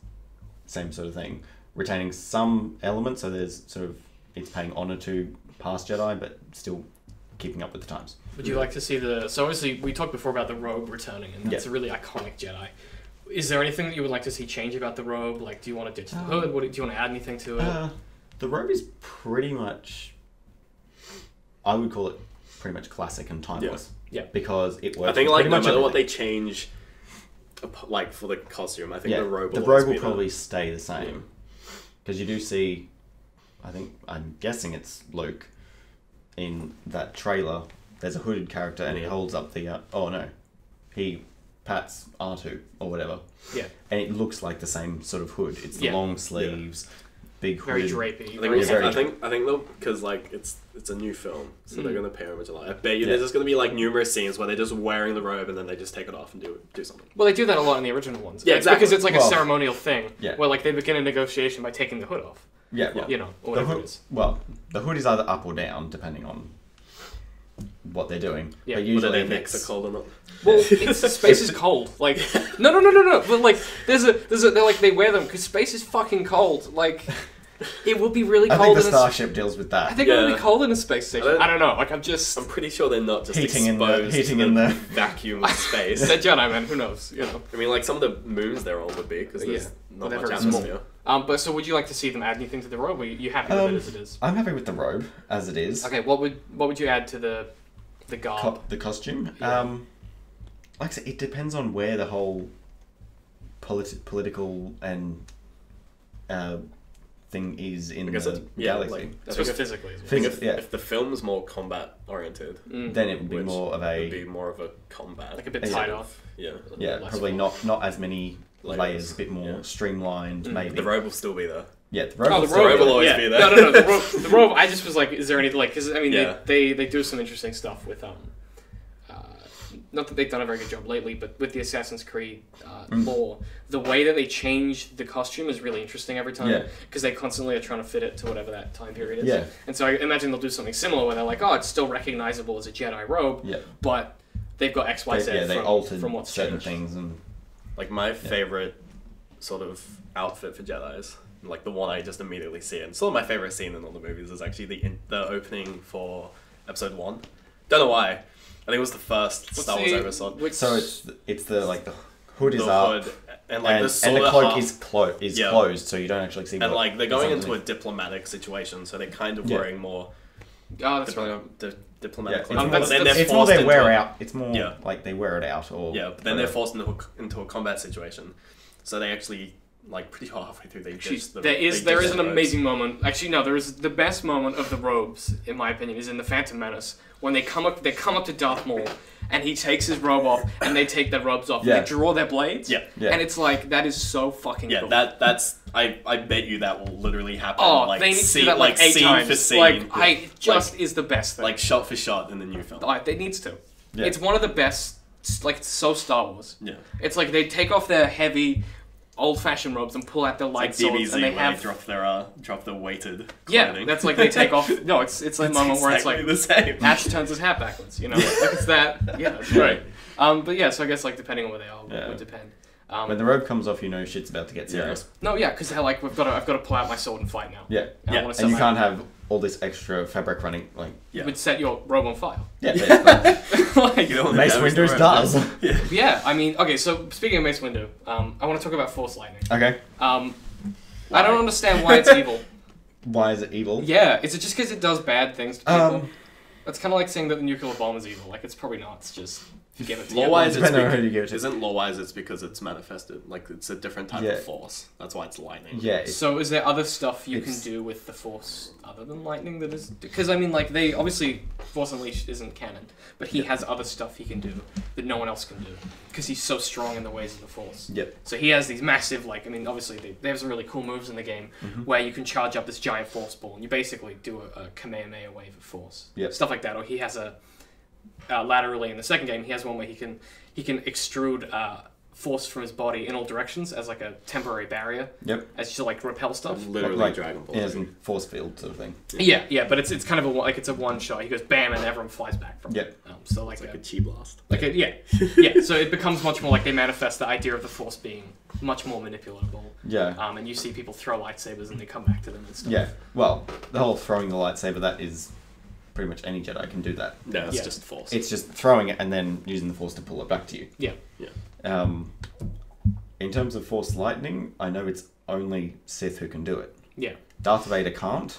same sort of thing. Retaining some elements, so there's sort of it's paying honor to past Jedi, but still keeping up with the times. Would you like to see so obviously we talked before about the robe returning, and that's a really iconic Jedi. Is there anything that you would like to see change about the robe? Like, do you want to ditch the hood? Do you want to add anything to it? The robe is pretty much, I would call it pretty much classic and timeless. Yeah. Because it works. I think like no matter what they change, like for the costume, I think the robe will probably stay the same. Because you do see, I'm guessing it's Luke in that trailer. There's a hooded character and he holds up the he pats R2 or whatever. Yeah. And it looks like the same sort of hood. It's the long sleeves, big hood. Very drapey. I think though, because like it's a new film, so they're gonna pay homage a lot. I bet you there's just gonna be like numerous scenes where they're just wearing the robe and then they just take it off and do something. Well, they do that a lot in the original ones. Yeah, exactly. Because it's like a ceremonial thing. Yeah. Where like they begin a negotiation by taking the hood off. Yeah. Well, you know, or whatever it is. Well, the hood is either up or down depending on what they're doing. Yeah. But usually they mix a cold or not. Well, space is cold. Like no. But like they're like they wear them because space is fucking cold. Like it will be really cold. I think the starship deals with that. I think it will be cold in a space station. I don't know. Like I'm pretty sure they're not just heating exposed in the vacuum of space. They're Jedi, man. Who knows? You know. I mean, like some of the moons they're on would be because there's not much atmosphere. But so would you like to see them add anything to the robe? Or are you happy with it as it is? I'm happy with the robe as it is. Okay, what would you add to the garb? The costume? Yeah. Like I said, it depends on where the whole political and thing is in Because the galaxy. That's just physically. If the film's more combat oriented, then it would be more of a combat, like a bit tied off. Yeah, probably not as many layers, a bit more streamlined. Maybe the robe will still be there. Yeah, the robe will always be there. No. The robe. I just was like, is there anything like? Because I mean, they do some interesting stuff with not that they've done a very good job lately, but with the Assassin's Creed lore, the way that they change the costume is really interesting every time. Because they constantly are trying to fit it to whatever that time period is. Yeah. And so I imagine they'll do something similar where they're like, oh, it's still recognizable as a Jedi robe, but they've got X, Y, Z they altered from what's certain changed. things. And like my favorite sort of outfit for Jedis, like the one I just immediately see, and sort of my favorite scene in all the movies is actually the opening for Episode 1. Don't know why. I think it was the first Star Wars I ever saw. So it's the like the hood is up, and like and the cloak is closed, so you don't actually see. And like they're going into a diplomatic situation, so they're kind of wearing more. Oh, that's right. Diplomatic. It's more they wear out. It's more like they wear it out, or but then they're forced into a combat situation, so they actually. Like pretty halfway through, there is an amazing moment. Actually, no, there is the best moment of the robes, in my opinion, is in the Phantom Menace when they come up to Darth Maul, and he takes his robe off, and they take their robes off, and they draw their blades. And it's like that is so fucking cool. That's I bet you that will literally happen. Oh, like, they need to do that like 8 times. For scene. Is the best thing. Like shot for shot in the new film. It needs to. It's one of the best. Like it's so Star Wars. Yeah. It's like they take off their heavy. Old-fashioned robes and pull out their light swords, and they have drop their weighted clothing. Yeah, that's like they take off. No, it's a moment where it's like the same. Ash turns his hat backwards. You know, like it's that. Yeah, that's right. But yeah, so I guess like depending on where they are, would depend. When the robe comes off, you know shit's about to get serious. No, because like I've got to pull out my sword and fight now. And you can't have all this extra fabric running. Like it would set your robe on fire. Like, Mace Windu does. Yeah, I mean, okay. So speaking of Mace Windu, I want to talk about Force Lightning. Okay. I don't understand why it's evil. Why is it evil? Yeah, is it just because it does bad things to people? That's kind of like saying that the nuclear bomb is evil. Like, it's probably not. It's just, if you give it to Law-wise, isn't law-wise it's because it's manifested. Like, it's a different type of force. That's why it's lightning. Yeah. So is there other stuff you can do with the force other than lightning that is... Because, I mean, like, they... Obviously, Force Unleashed isn't canon, but he has other stuff he can do that no one else can do. Because he's so strong in the ways of the force. Yep. So he has these massive, like... I mean, obviously, they have some really cool moves in the game where you can charge up this giant force ball, and you basically do a Kamehameha wave of force. Yep. Stuff like that. Or he has a... laterally in the second game, he has one where he can extrude force from his body in all directions as like a temporary barrier. Yep. As to like repel stuff. Literally like Dragon Ball. Yeah, some force field sort of thing. Yeah, but it's kind of it's a one shot. He goes bam, and everyone flies back from it. So like it's like a chi blast. Yeah. So it becomes much more like they manifest the idea of the force being much more manipulatable. Yeah. And you see people throw lightsabers and they come back to them and stuff. Yeah. Well, the whole throwing the lightsaber, that is. Pretty much any Jedi can do that. No, it's just force. It's just throwing it and then using the force to pull it back to you. Yeah. In terms of force lightning, I know it's only Sith who can do it. Yeah. Darth Vader can't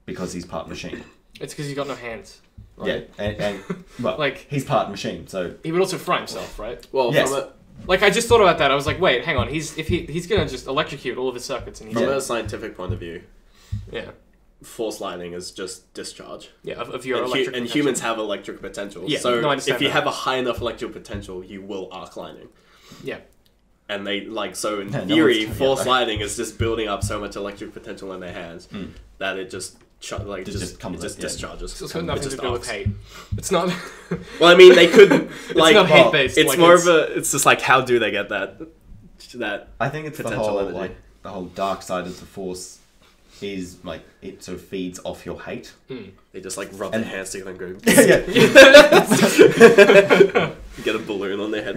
because he's part machine. It's because he's got no hands. Right? Yeah, and well, like he's part machine, so he would also fry himself, right? Well, yes. Like I just thought about that. I was like, wait, hang on. He's gonna just electrocute all of his circuits, and from a scientific point of view. Yeah. Force lightning is just discharge. Yeah, of your electric potential. And humans have electric potential. Yeah, so no, if you have a high enough electric potential, you will arc lightning. Yeah. And they, like, so in theory, force lightning is just building up so much electric potential in their hands that it just discharges. It's also nothing to do with hate. It's not... Well, I mean, they could, like... It's not hate-based. It's like, more of a... It's just like, how do they get that I think it's potential the whole, energy? like, the whole dark side of the force is like it sort of feeds off your hate. They just like rub their hands together and go. Yeah. Get a balloon on their head.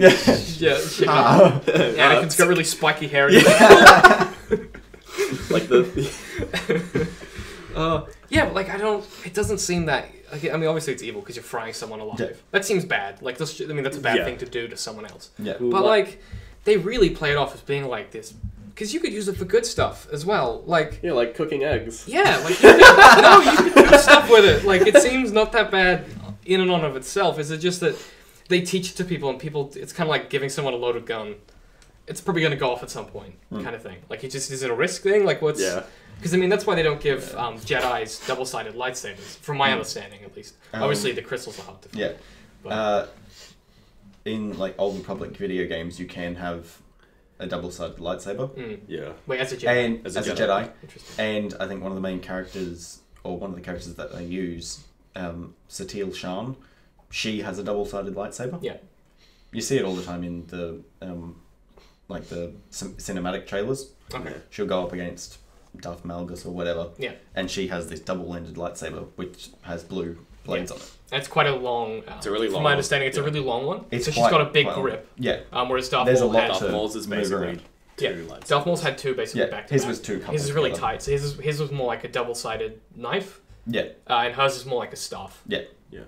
Anakin's got really spiky hair. Like the. But like I don't. It doesn't seem that. Like, I mean, obviously it's evil because you're frying someone alive. Yeah. That seems bad. Like that's. I mean, that's a bad thing to do to someone else. Yeah. But like, they really play it off as being like this. Because you could use it for good stuff as well, like... Yeah, like cooking eggs. Yeah, like... You could do stuff with it. Like, it seems not that bad in and of itself. Is it just that they teach it to people and people... It's kind of like giving someone a loaded gun it's probably going to go off at some point, kind of thing. Like, is it a risk thing? Like, what's... Yeah. Because, I mean, that's why they don't give Jedis double-sided lightsabers, from my understanding, at least. Obviously, the crystals are hard to find. Yeah. But, in, like, Old Republic video games, you can have a double-sided lightsaber. Yeah. Wait, as a Jedi? And, as a Jedi. Interesting. And I think one of the main characters, or one of the characters that they use, Satil Shan, she has a double-sided lightsaber. Yeah. You see it all the time in the, like, the cinematic trailers. Okay. She'll go up against Darth Malgus or whatever. Yeah. And she has this double-ended lightsaber, which has blue blades on it. It's quite a long... it's a really long From my understanding, it's a really long one. It's so she's got a big grip. Yeah. Whereas Darth Maul had... Darth Maul's is basically two lightsabers. Darth Maul's had two basically back to back. His was two coupled His is really together. tight. So his was more like a double-sided knife. Yeah. And hers is more like a staff. Yeah. Yeah.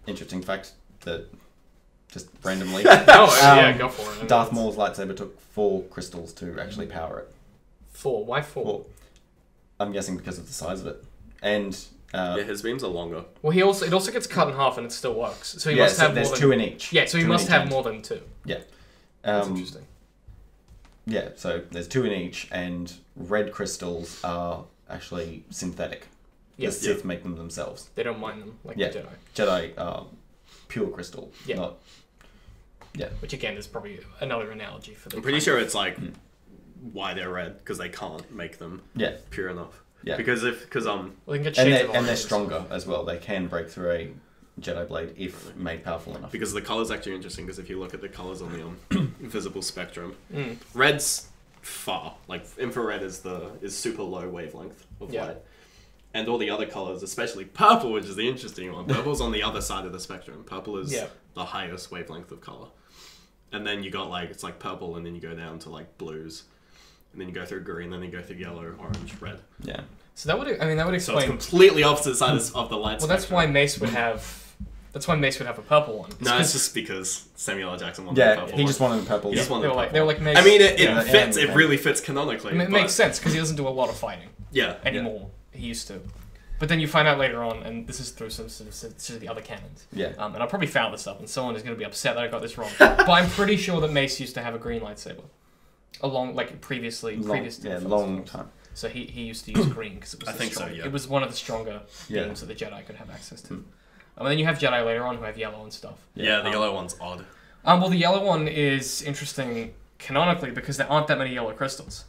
Interesting fact that just randomly. Go for it. Darth Maul's lightsaber took 4 crystals to actually power it. 4? Why 4? I'm guessing because of the size of it. And his beams are longer. Well, it also gets cut in half and it still works. So he must have more there's than 2 in each. Yeah, so he must have more than 2. Yeah. That's interesting. Yeah, so there's 2 in each, and red crystals are actually synthetic. The Sith make them themselves. They don't mine them like the Jedi. Jedi are pure crystal. Yeah. Not. Yeah. Which again is probably another analogy for the. I'm pretty sure it's like why they're red because they can't make them pure enough. Yeah. Because well, they can get shades and they're stronger as well. They can break through a Jedi blade if made powerful enough. Because the color's actually interesting. Because if you look at the colors on the visible spectrum, red's far. Like infrared is super low wavelength of light. And all the other colors, especially purple, which is the interesting one. Purple's on the other side of the spectrum. Purple is the highest wavelength of color. And then you got like, it's like purple, and then you go down to like blues. And then you go through green, then you go through yellow, orange, red. Yeah. So that would explain... So it's completely opposite sides of the light spectrum. Well, that's why Mace would have... That's why Mace would have a purple one. No, it's just because Samuel L. Jackson wanted the purple he just wanted the purple. They were like Mace... I mean, it fits. It really fits canonically. It makes sense, because he doesn't do a lot of fighting. Anymore. He used to. But then you find out later on, and this is through some of the other canons. Yeah. And I probably found this up, and someone is going to be upset that I got this wrong. But I'm pretty sure that Mace used to have a green lightsaber. Previous to the long time. So he used to use green because it was it was one of the stronger beams that the Jedi could have access to. And then you have Jedi later on who have yellow and stuff. Yeah, the yellow one's odd. Well, the yellow one is interesting canonically because there aren't that many yellow crystals.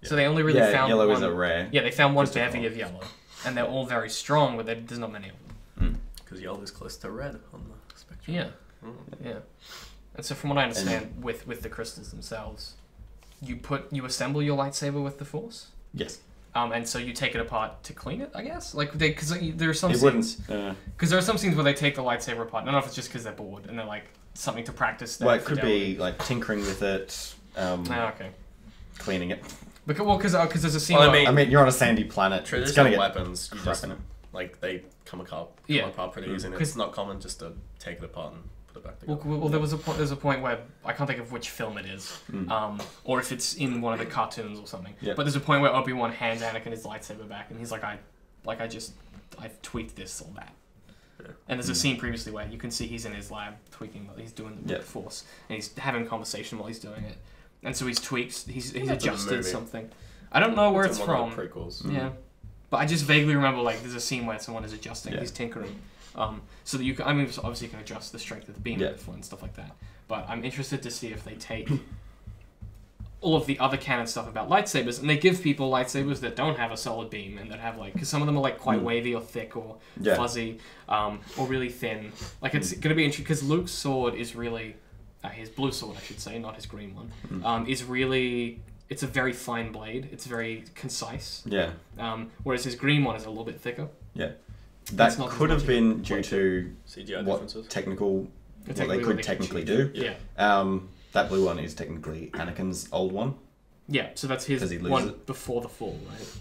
So they only really found yellow one. Is a rare. Yeah, they found one bevy of yellow, and they're all very strong, but there's not many of them. Because yellow is close to red on the spectrum. Yeah. And so from what I understand, with the crystals themselves, you assemble your lightsaber with the Force. Yes. And so you take it apart to clean it, I guess. Because there are some scenes. Because there are some scenes where they take the lightsaber apart. I don't know if it's just because they're bored and they're like something to practice. Well, it could be like tinkering with it. Cleaning it. Because there's a scene. Well, I mean, you're on a sandy planet. Traditional it's gonna get weapons, you just they come apart pretty easy. And it's not common just to take it apart and put it back together. Well, there's a point where I can't think of which film it is, or if it's in one of the cartoons or something. Yep. But there's a point where Obi-Wan hands Anakin his lightsaber back, and he's like, I've tweaked this or that. Yeah. And there's a scene previously where you can see he's in his lab tweaking, he's doing the Force, and he's having a conversation while he's doing it. And so he's tweaked, he's adjusted something. I don't know where it's from. Prequels. Yeah. But I just vaguely remember, there's a scene where someone is adjusting, he's tinkering. So that obviously you can adjust the strength of the beam and stuff like that. But I'm interested to see if they take all of the other canon stuff about lightsabers, and they give people lightsabers that don't have a solid beam, and that have because some of them are quite wavy or thick or fuzzy, or really thin. It's going to be interesting, because Luke's sword is really... his blue sword, I should say, not his green one, is really... It's a very fine blade. It's very concise. Yeah. Whereas his green one is a little bit thicker. Yeah. That could have been due to CGI what they could technically do. Yeah. That blue one is technically Anakin's old one. Yeah, so that's his one before the fall, right?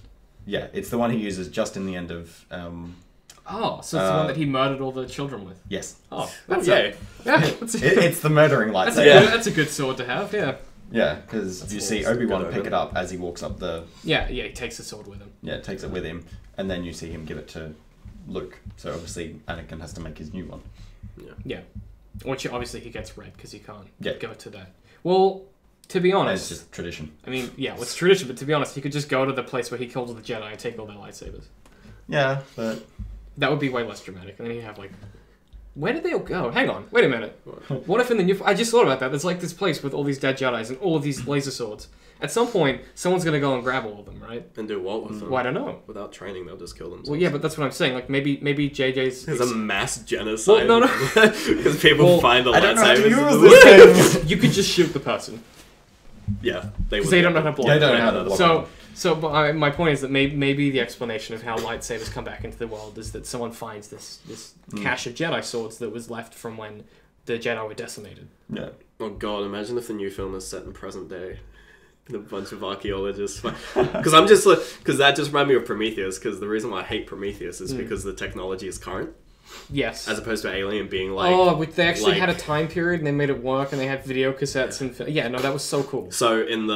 Yeah, it's the one he uses just in the end of... so it's the one that he murdered all the children with? Yes. Oh, that's it's the murdering lightsaber. That's a good sword to have, yeah. Yeah, because you see Obi-Wan pick it up as he walks up the... Yeah, he takes the sword with him. Yeah, takes it with him, and then you see him give it to Luke. So obviously Anakin has to make his new one. Yeah. Which obviously he gets red because he can't go to that. Well, to be honest... It's just tradition. I mean, yeah, well, it's tradition, but to be honest, he could just go to the place where he kills the Jedi and take all their lightsabers. Yeah, but... That would be way less dramatic. And then you have, like... Where did they all go? Hang on, wait a minute. What if in the new... I just thought about that. There's, like, this place with all these dead Jedis and all of these laser swords. At some point, someone's going to go and grab all of them, right? And do what with them? Well, I don't know. Without training, they'll just kill themselves. Well, yeah, but that's what I'm saying. Like, maybe JJ's... There's a mass genocide. Well, no. Because people find the lightsabers. You could just shoot the person. Yeah. Because they don't know how to block. They don't know how to block. So my point is that maybe the explanation of how lightsabers come back into the world is that someone finds this cache of Jedi swords that was left from when the Jedi were decimated. Yeah. Oh god, imagine if the new film is set in present day. And a bunch of archaeologists. Because I'm just like... Because that just reminded me of Prometheus, because the reason why I hate Prometheus is because the technology is current. Yes. As opposed to Alien being like... Oh, they actually had a time period and they made it work and they had video cassettes and... Yeah, no, that was so cool. So in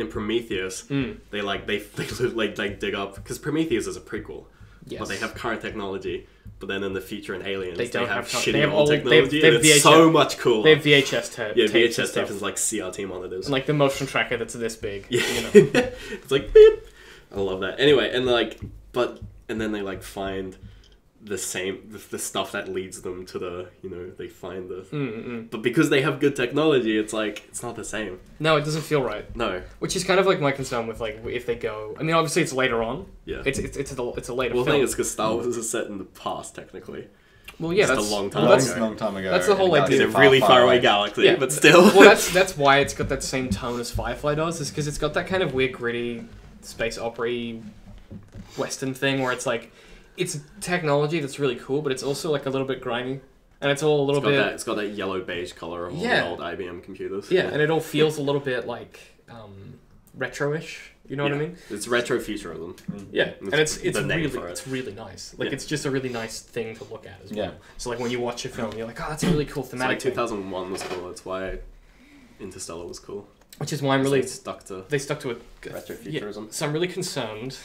Prometheus, they dig up... Because Prometheus is a prequel. Yes. But they have current technology. But then in the future in Aliens, they have shitty old technology. They have it's so much cooler. They have VHS tape. Yeah, VHS tape is like CRT monitors. And like the motion tracker that's this big. Yeah. You know? It's like, beep. I love that. Anyway, and then they like find the stuff that leads them to the, they find the... But because they have good technology, it's like, it's not the same. No, it doesn't feel right. No. Which is kind of like my concern with like, if they go... I mean, obviously it's later on. Yeah. It's a later film. Well, the thing is, because Star Wars is set in the past, technically. Well, yeah, that's a long time ago. That's the whole idea. It's a really far away galaxy, but still. Well, that's why it's got that same tone as Firefly does, is because it's got that kind of weird, gritty, space opera-y Western thing where it's like... It's technology that's really cool, but it's also like a little bit grimy, and it's all a little bit. It's got that yellow beige color of all the old IBM computers. Yeah, and it all feels a little bit like retro-ish. You know what I mean? It's retro futurism. Yeah, and it's really nice. Like it's just a really nice thing to look at as well. Yeah. So like when you watch a film, you're like, oh, that's a really cool thematic. It's like 2001 was cool. That's why Interstellar was cool. Which is why I'm really they stuck to it. Retro futurism. Yeah, so I'm really concerned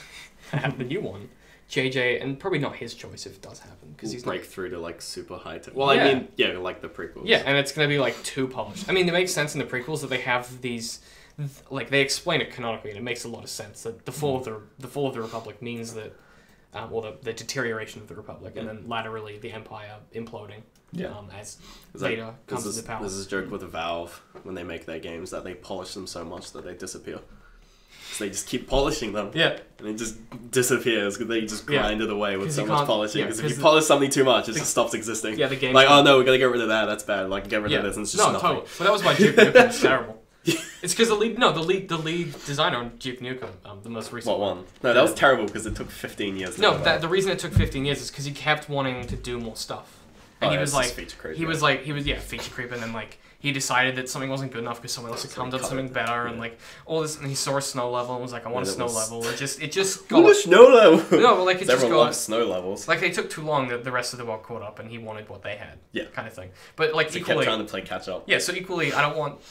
at the new one. JJ, and probably not his choice if it does happen, because he's break through to like super high tech. Well, I mean, like the prequels. Yeah, and it's gonna be like too polished. I mean, it makes sense in the prequels that they have these, like they explain it canonically, and it makes a lot of sense that the fall of the Republic means that, or the deterioration of the Republic, and then laterally the Empire imploding. Yeah. As Vader comes into power. There's this joke with Valve when they make their games that they polish them so much that they disappear. So they just keep polishing them. Yeah. And it just disappears because they just grind it away with so much polishing. Because if you polish something too much, it just stops existing. Yeah, the game. Like, oh no, we gotta get rid of that. That's bad. Like, get rid of this, and it's just nothing. Totally. But that was why Duke Nukem was terrible. It's because the lead designer on Duke Nukem, the most recent. What one? No, that was terrible because it took 15 years. The reason it took 15 years is because he kept wanting to do more stuff, and he was like, feature creep, feature creep, and then like. He decided that something wasn't good enough because someone else had come up with something better, and like all this, and he saw a snow level and was like, "I want a snow level." It just got a snow level. No, but like it just got loves snow levels. Like they took too long that the rest of the world caught up, and he wanted what they had. Yeah, kind of thing. But like so equally, he kept trying to play catch up. Yeah, so equally, I don't want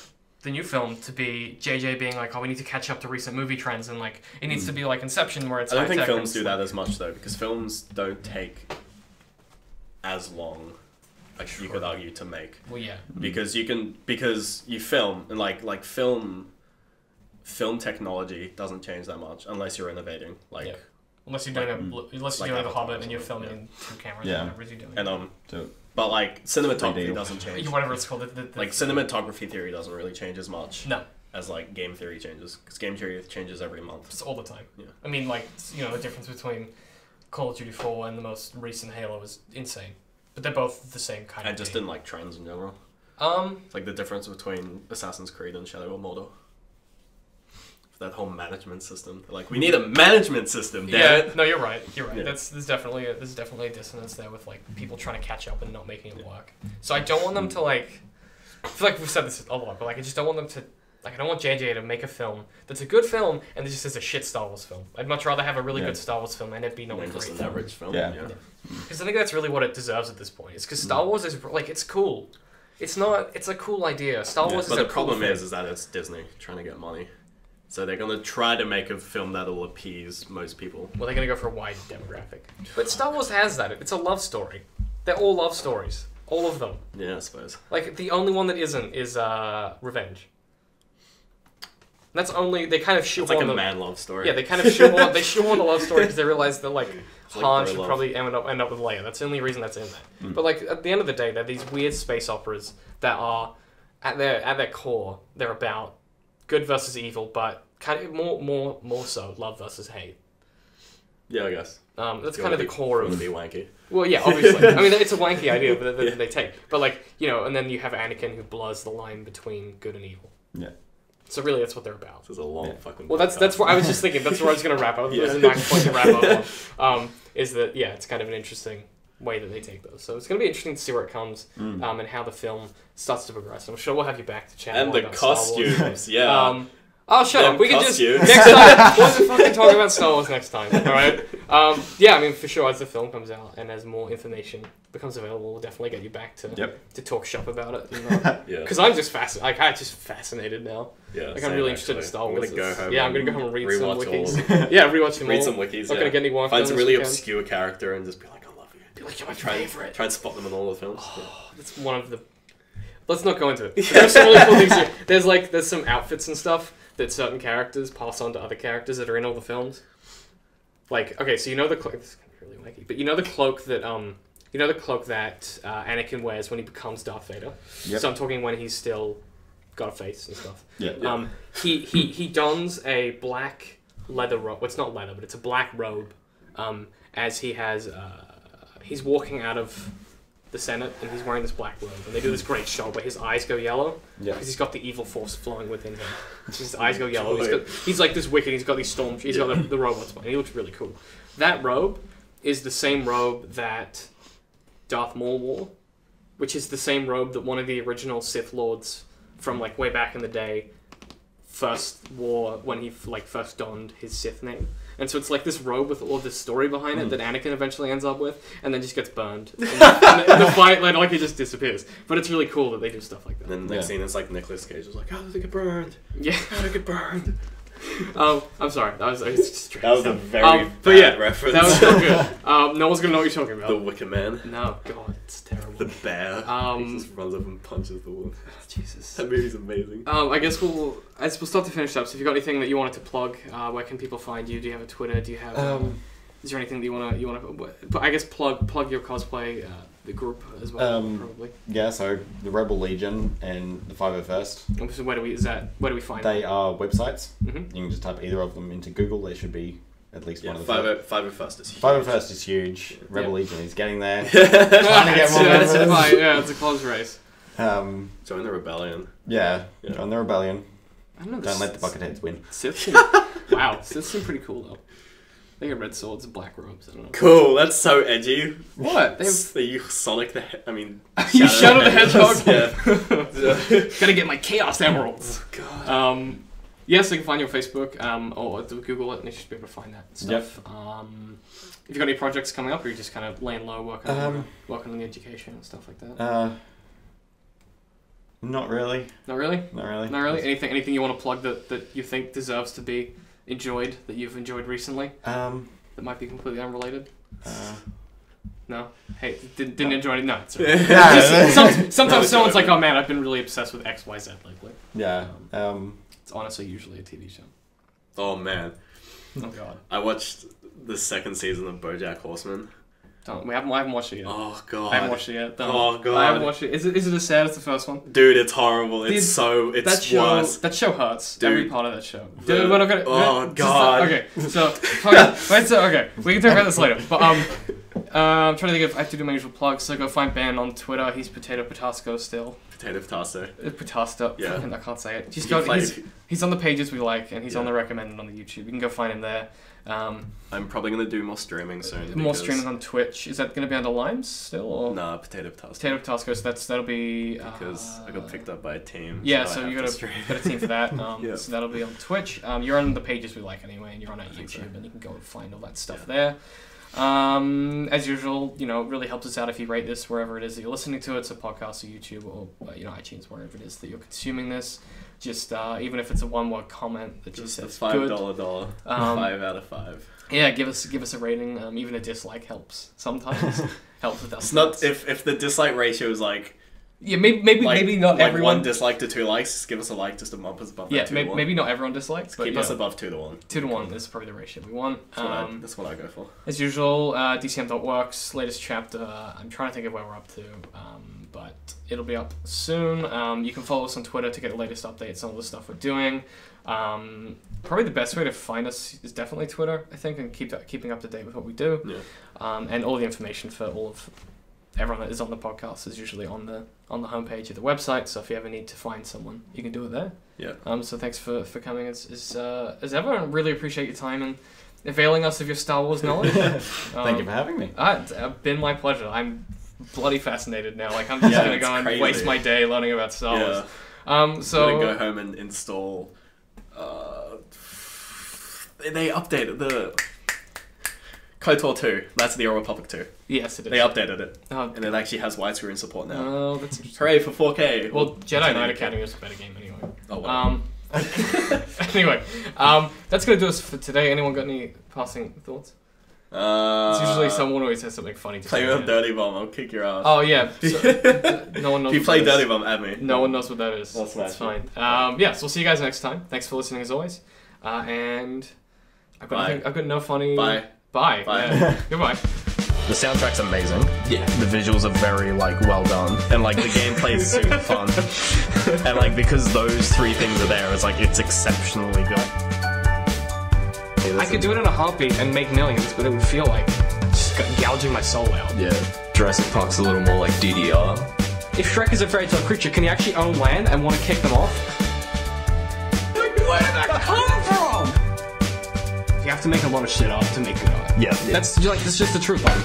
the new film to be JJ being like, "Oh, we need to catch up to recent movie trends," and like it needs to be like Inception, where it's. I don't think films do that as much though, because films don't take as long. You could argue to make. Well, yeah. Because you film and like film technology doesn't change that much unless you're innovating. Like unless you're doing The Hobbit and you're filming in 2 cameras or whatever you're doing. And but like cinematography doesn't change. Whatever it's called. Like cinematography theory doesn't really change as much. No. As like game theory changes, because game theory changes every month. It's all the time. Yeah. I mean, like the difference between Call of Duty 4 and the most recent Halo is insane. But they're both the same kind of I just didn't like trends in general. It's like the difference between Assassin's Creed and Shadow of Mordor. That whole management system. Like, we need a management system, damn it. No, you're right. You're right. Yeah. There's definitely a dissonance there with like people trying to catch up and not making it work. So I don't want them to like. I feel like we've said this a lot, but like I just don't want them to. Like, I don't want JJ to make a film that's a good film and it just is a shit Star Wars film. I'd much rather have a really good Star Wars film and it be not a great film. Average film. Yeah. Because I think that's really what it deserves at this point. It's because Star Wars is, like, it's cool. It's not, it's a cool idea. Star Wars is a cool But the problem thing. is that it's Disney trying to get money. So they're gonna try to make a film that'll appease most people. Well, they're gonna go for a wide demographic. But Star Wars has that. It's a love story. They're all love stories. All of them. Yeah, I suppose. Like, the only one that isn't is Revenge. That's only... They kind of shoehorn... It's like a man love story. Yeah, they kind of shoehorn... they shoehorn the love story because they realize that, like, Han should love. probably end up with Leia. That's the only reason that's in there. But, like, at the end of the day, they're these weird space operas that are, at their core, they're about good versus evil, but kind of more so love versus hate. Yeah, I guess. That's kind of the core of... be wanky. Well, yeah, obviously. I mean, it's a wanky idea that they take. But, like, you know, and then you have Anakin who blurs the line between good and evil. Yeah. So really, that's what they're about. This is a long fucking... Well, that's what I was just thinking. That's where I was going to wrap up. This is my point to wrap up on. Is that, yeah, it's kind of an interesting way that they take those. So it's going to be interesting to see where it comes and how the film starts to progress. I'm sure we'll have you back to chat And more the about Star Wars. costumes, yeah. Oh, shut up. We can just... costumes. Next time, we'll fucking talk about Star Wars next time, alright? Yeah, I mean, for sure, as the film comes out and as more information becomes available, we'll definitely get you back to talk shop about it. Because I'm just fascinated. Like, I'm just fascinated now. Yeah, like, I'm really interested in Star Wars. I'm gonna go home. Yeah, I'm gonna go home and read some wikis. Rewatch Rewatch them all. Read some wikis, Not gonna get any work Find done some this really weekend. obscure character and just be like, I love you. Be like, you're my favorite. Try and spot them in all the films. That's one of the... Let's not go into it. There's some really cool things here. There's some outfits and stuff that certain characters pass on to other characters that are in all the films. Like, okay, so you know the cloak... This is gonna be really wacky. But you know the cloak that... you know the cloak that Anakin wears when he becomes Darth Vader? Yep. So I'm talking when he's still got a face and stuff. Yeah. He dons a black leather robe. Well, it's not leather, but it's a black robe. As he has... he's walking out of the Senate, and he's wearing this black robe. And they do this great shot where his eyes go yellow. Yeah. Because he's got the evil force flowing within him. His eyes go yellow. He's like this wicked. He's got these storms. He's got the robots. And he looks really cool. That robe is the same robe that Darth Maul wore, which is the same robe that one of the original Sith Lords from like way back in the day first wore when he like first donned his Sith name. And so it's like this robe with all this story behind it that Anakin eventually ends up with, and then just gets burned. And the fight later, like, it just disappears. But it's really cool that they do stuff like that. And then the next scene is like Nicolas Cage was like, how did they get burned? Yeah. How did they get burned? I'm sorry. That was just that was a very bad reference. That was so good. No one's gonna know what you're talking about. The Wicker Man. No, God, it's terrible. The bear. He just runs up and punches the wolf. Jesus. That movie's amazing. I guess we'll start to finish up. So if you've got anything that you wanted to plug, where can people find you? Do you have a Twitter? Do you have? Is there anything that you wanna? I guess plug your cosplay. The group as well, probably. Yeah, so the Rebel Legion and the 501st. So where do we find They them? are websites. Mm-hmm. You can just type either of them into Google. There should be at least one of the 501st is huge. 501st is huge. Rebel Legion is getting there. Trying to get more it's a close race. Join the rebellion. Yeah, join the rebellion. I don't know. Don't let the Bucketheads win. Wow, Siths seem pretty cool though. They got red swords and black robes. I don't know. Cool, that's so edgy. What? You Sonic you Shadow the Hedgehog? Yeah. Gotta get my Chaos Emeralds. Oh, God. Yes, you can find you on Facebook, or Google it, and you should be able to find that stuff. Yep. If you've got any projects coming up, or you're just kind of laying low, working on the education and stuff like that? Not really. Not really? Not really. Not really? Anything you want to plug that you think deserves to be enjoyed, that you've enjoyed recently? That might be completely unrelated? No? Hey, didn't enjoy it? No, it's alright. Sometimes someone's like, oh man, I've been really obsessed with XYZ lately. Yeah. It's honestly usually a TV show. Oh man. Oh god. I watched the second season of BoJack Horseman. I haven't watched it yet. Oh god. I haven't watched it yet. Oh god. I haven't watched it. Is it as sad as the first one? Dude, it's horrible. It's worse. That show hurts. Dude. Every part of that show. Dude, we're not gonna. Oh god. Okay, so okay, we can talk about this later. But I'm trying to think if I have to do my usual plugs. So go find Ben on Twitter. He's Potasto still. Potasto. Potasto. Yeah. I can't say it. Just You go. He's on the pages we like, and he's on Yeah. the recommended on the YouTube. You can go find him there. I'm probably gonna do more streaming soon. More streaming on Twitch. Is that going to be under Limes still? Or? Nah, Potato. Potato, so that'll be... Because I got picked up by a team. Yeah, so you I got have to a team for that. Yeah. So that'll be on Twitch. You're on the pages we like anyway, and you're on our YouTube, and you can go and find all that stuff there. As usual, you know, it really helps us out if you rate this wherever it is that you're listening to it, so podcast or YouTube or iTunes, wherever it is that you're consuming this. Just even if it's a one-word comment that just says $5 good. $5 out of 5. Yeah, give us a rating. Even a dislike helps sometimes. Helps with us. It's not if the dislike ratio is like. Yeah, maybe not everyone. 1 dislike to 2 likes. Just give us a like, just to bump us above. Yeah, that 2 to 1. maybe not everyone dislikes, but keep us above 2 to 1. 2 to 1 is probably the ratio we want. That's what I go for. As usual, dcm.works, latest chapter. I'm trying to think of where we're up to, but it'll be up soon. You can follow us on Twitter to get the latest updates on all the stuff we're doing. Probably the best way to find us is definitely Twitter, I think, and keeping up to date with what we do. Yeah. And all the information for all of everyone that is on the podcast is usually on the homepage of the website. So if you ever need to find someone, you can do it there. Yeah. So thanks for coming as ever, and really appreciate your time and availing us of your Star Wars knowledge. Thank you for having me. It's been my pleasure. I'm bloody fascinated now. Like I'm just gonna go and waste my day learning about Star Wars. So I'm gonna go home and install. They updated the KOTOR 2. That's the Old Republic 2. Yes, it is. They updated it, Oh, and it actually has widescreen support now. Oh, that's interesting. Hooray for 4K. Well, Jedi Knight Academy is a better game anyway. Oh wow. Anyway, that's gonna do us for today. Anyone got any passing thoughts? It's usually someone always has something funny to say. Play with Dirty Bomb. I'll kick your ass. Oh yeah. No one knows. If you play Dirty Bomb, add me. No one knows what that is. That's fine. Yeah, so we'll see you guys next time. Thanks for listening as always. And I've got no funny. Bye. Bye. Bye. Goodbye. The soundtrack's amazing. Yeah. The visuals are very, well done. And, the gameplay is super fun. And, because those 3 things are there, it's exceptionally good. I could do it in a heartbeat and make millions, but it would feel like just gouging my soul out. Yeah, Jurassic Park's a little more like DDR. If Shrek is a fairy tale creature, can he actually own land and want to kick them off? Where did that come from? You have to make a lot of shit up to make good art. Yeah. That's just the truth, buddy.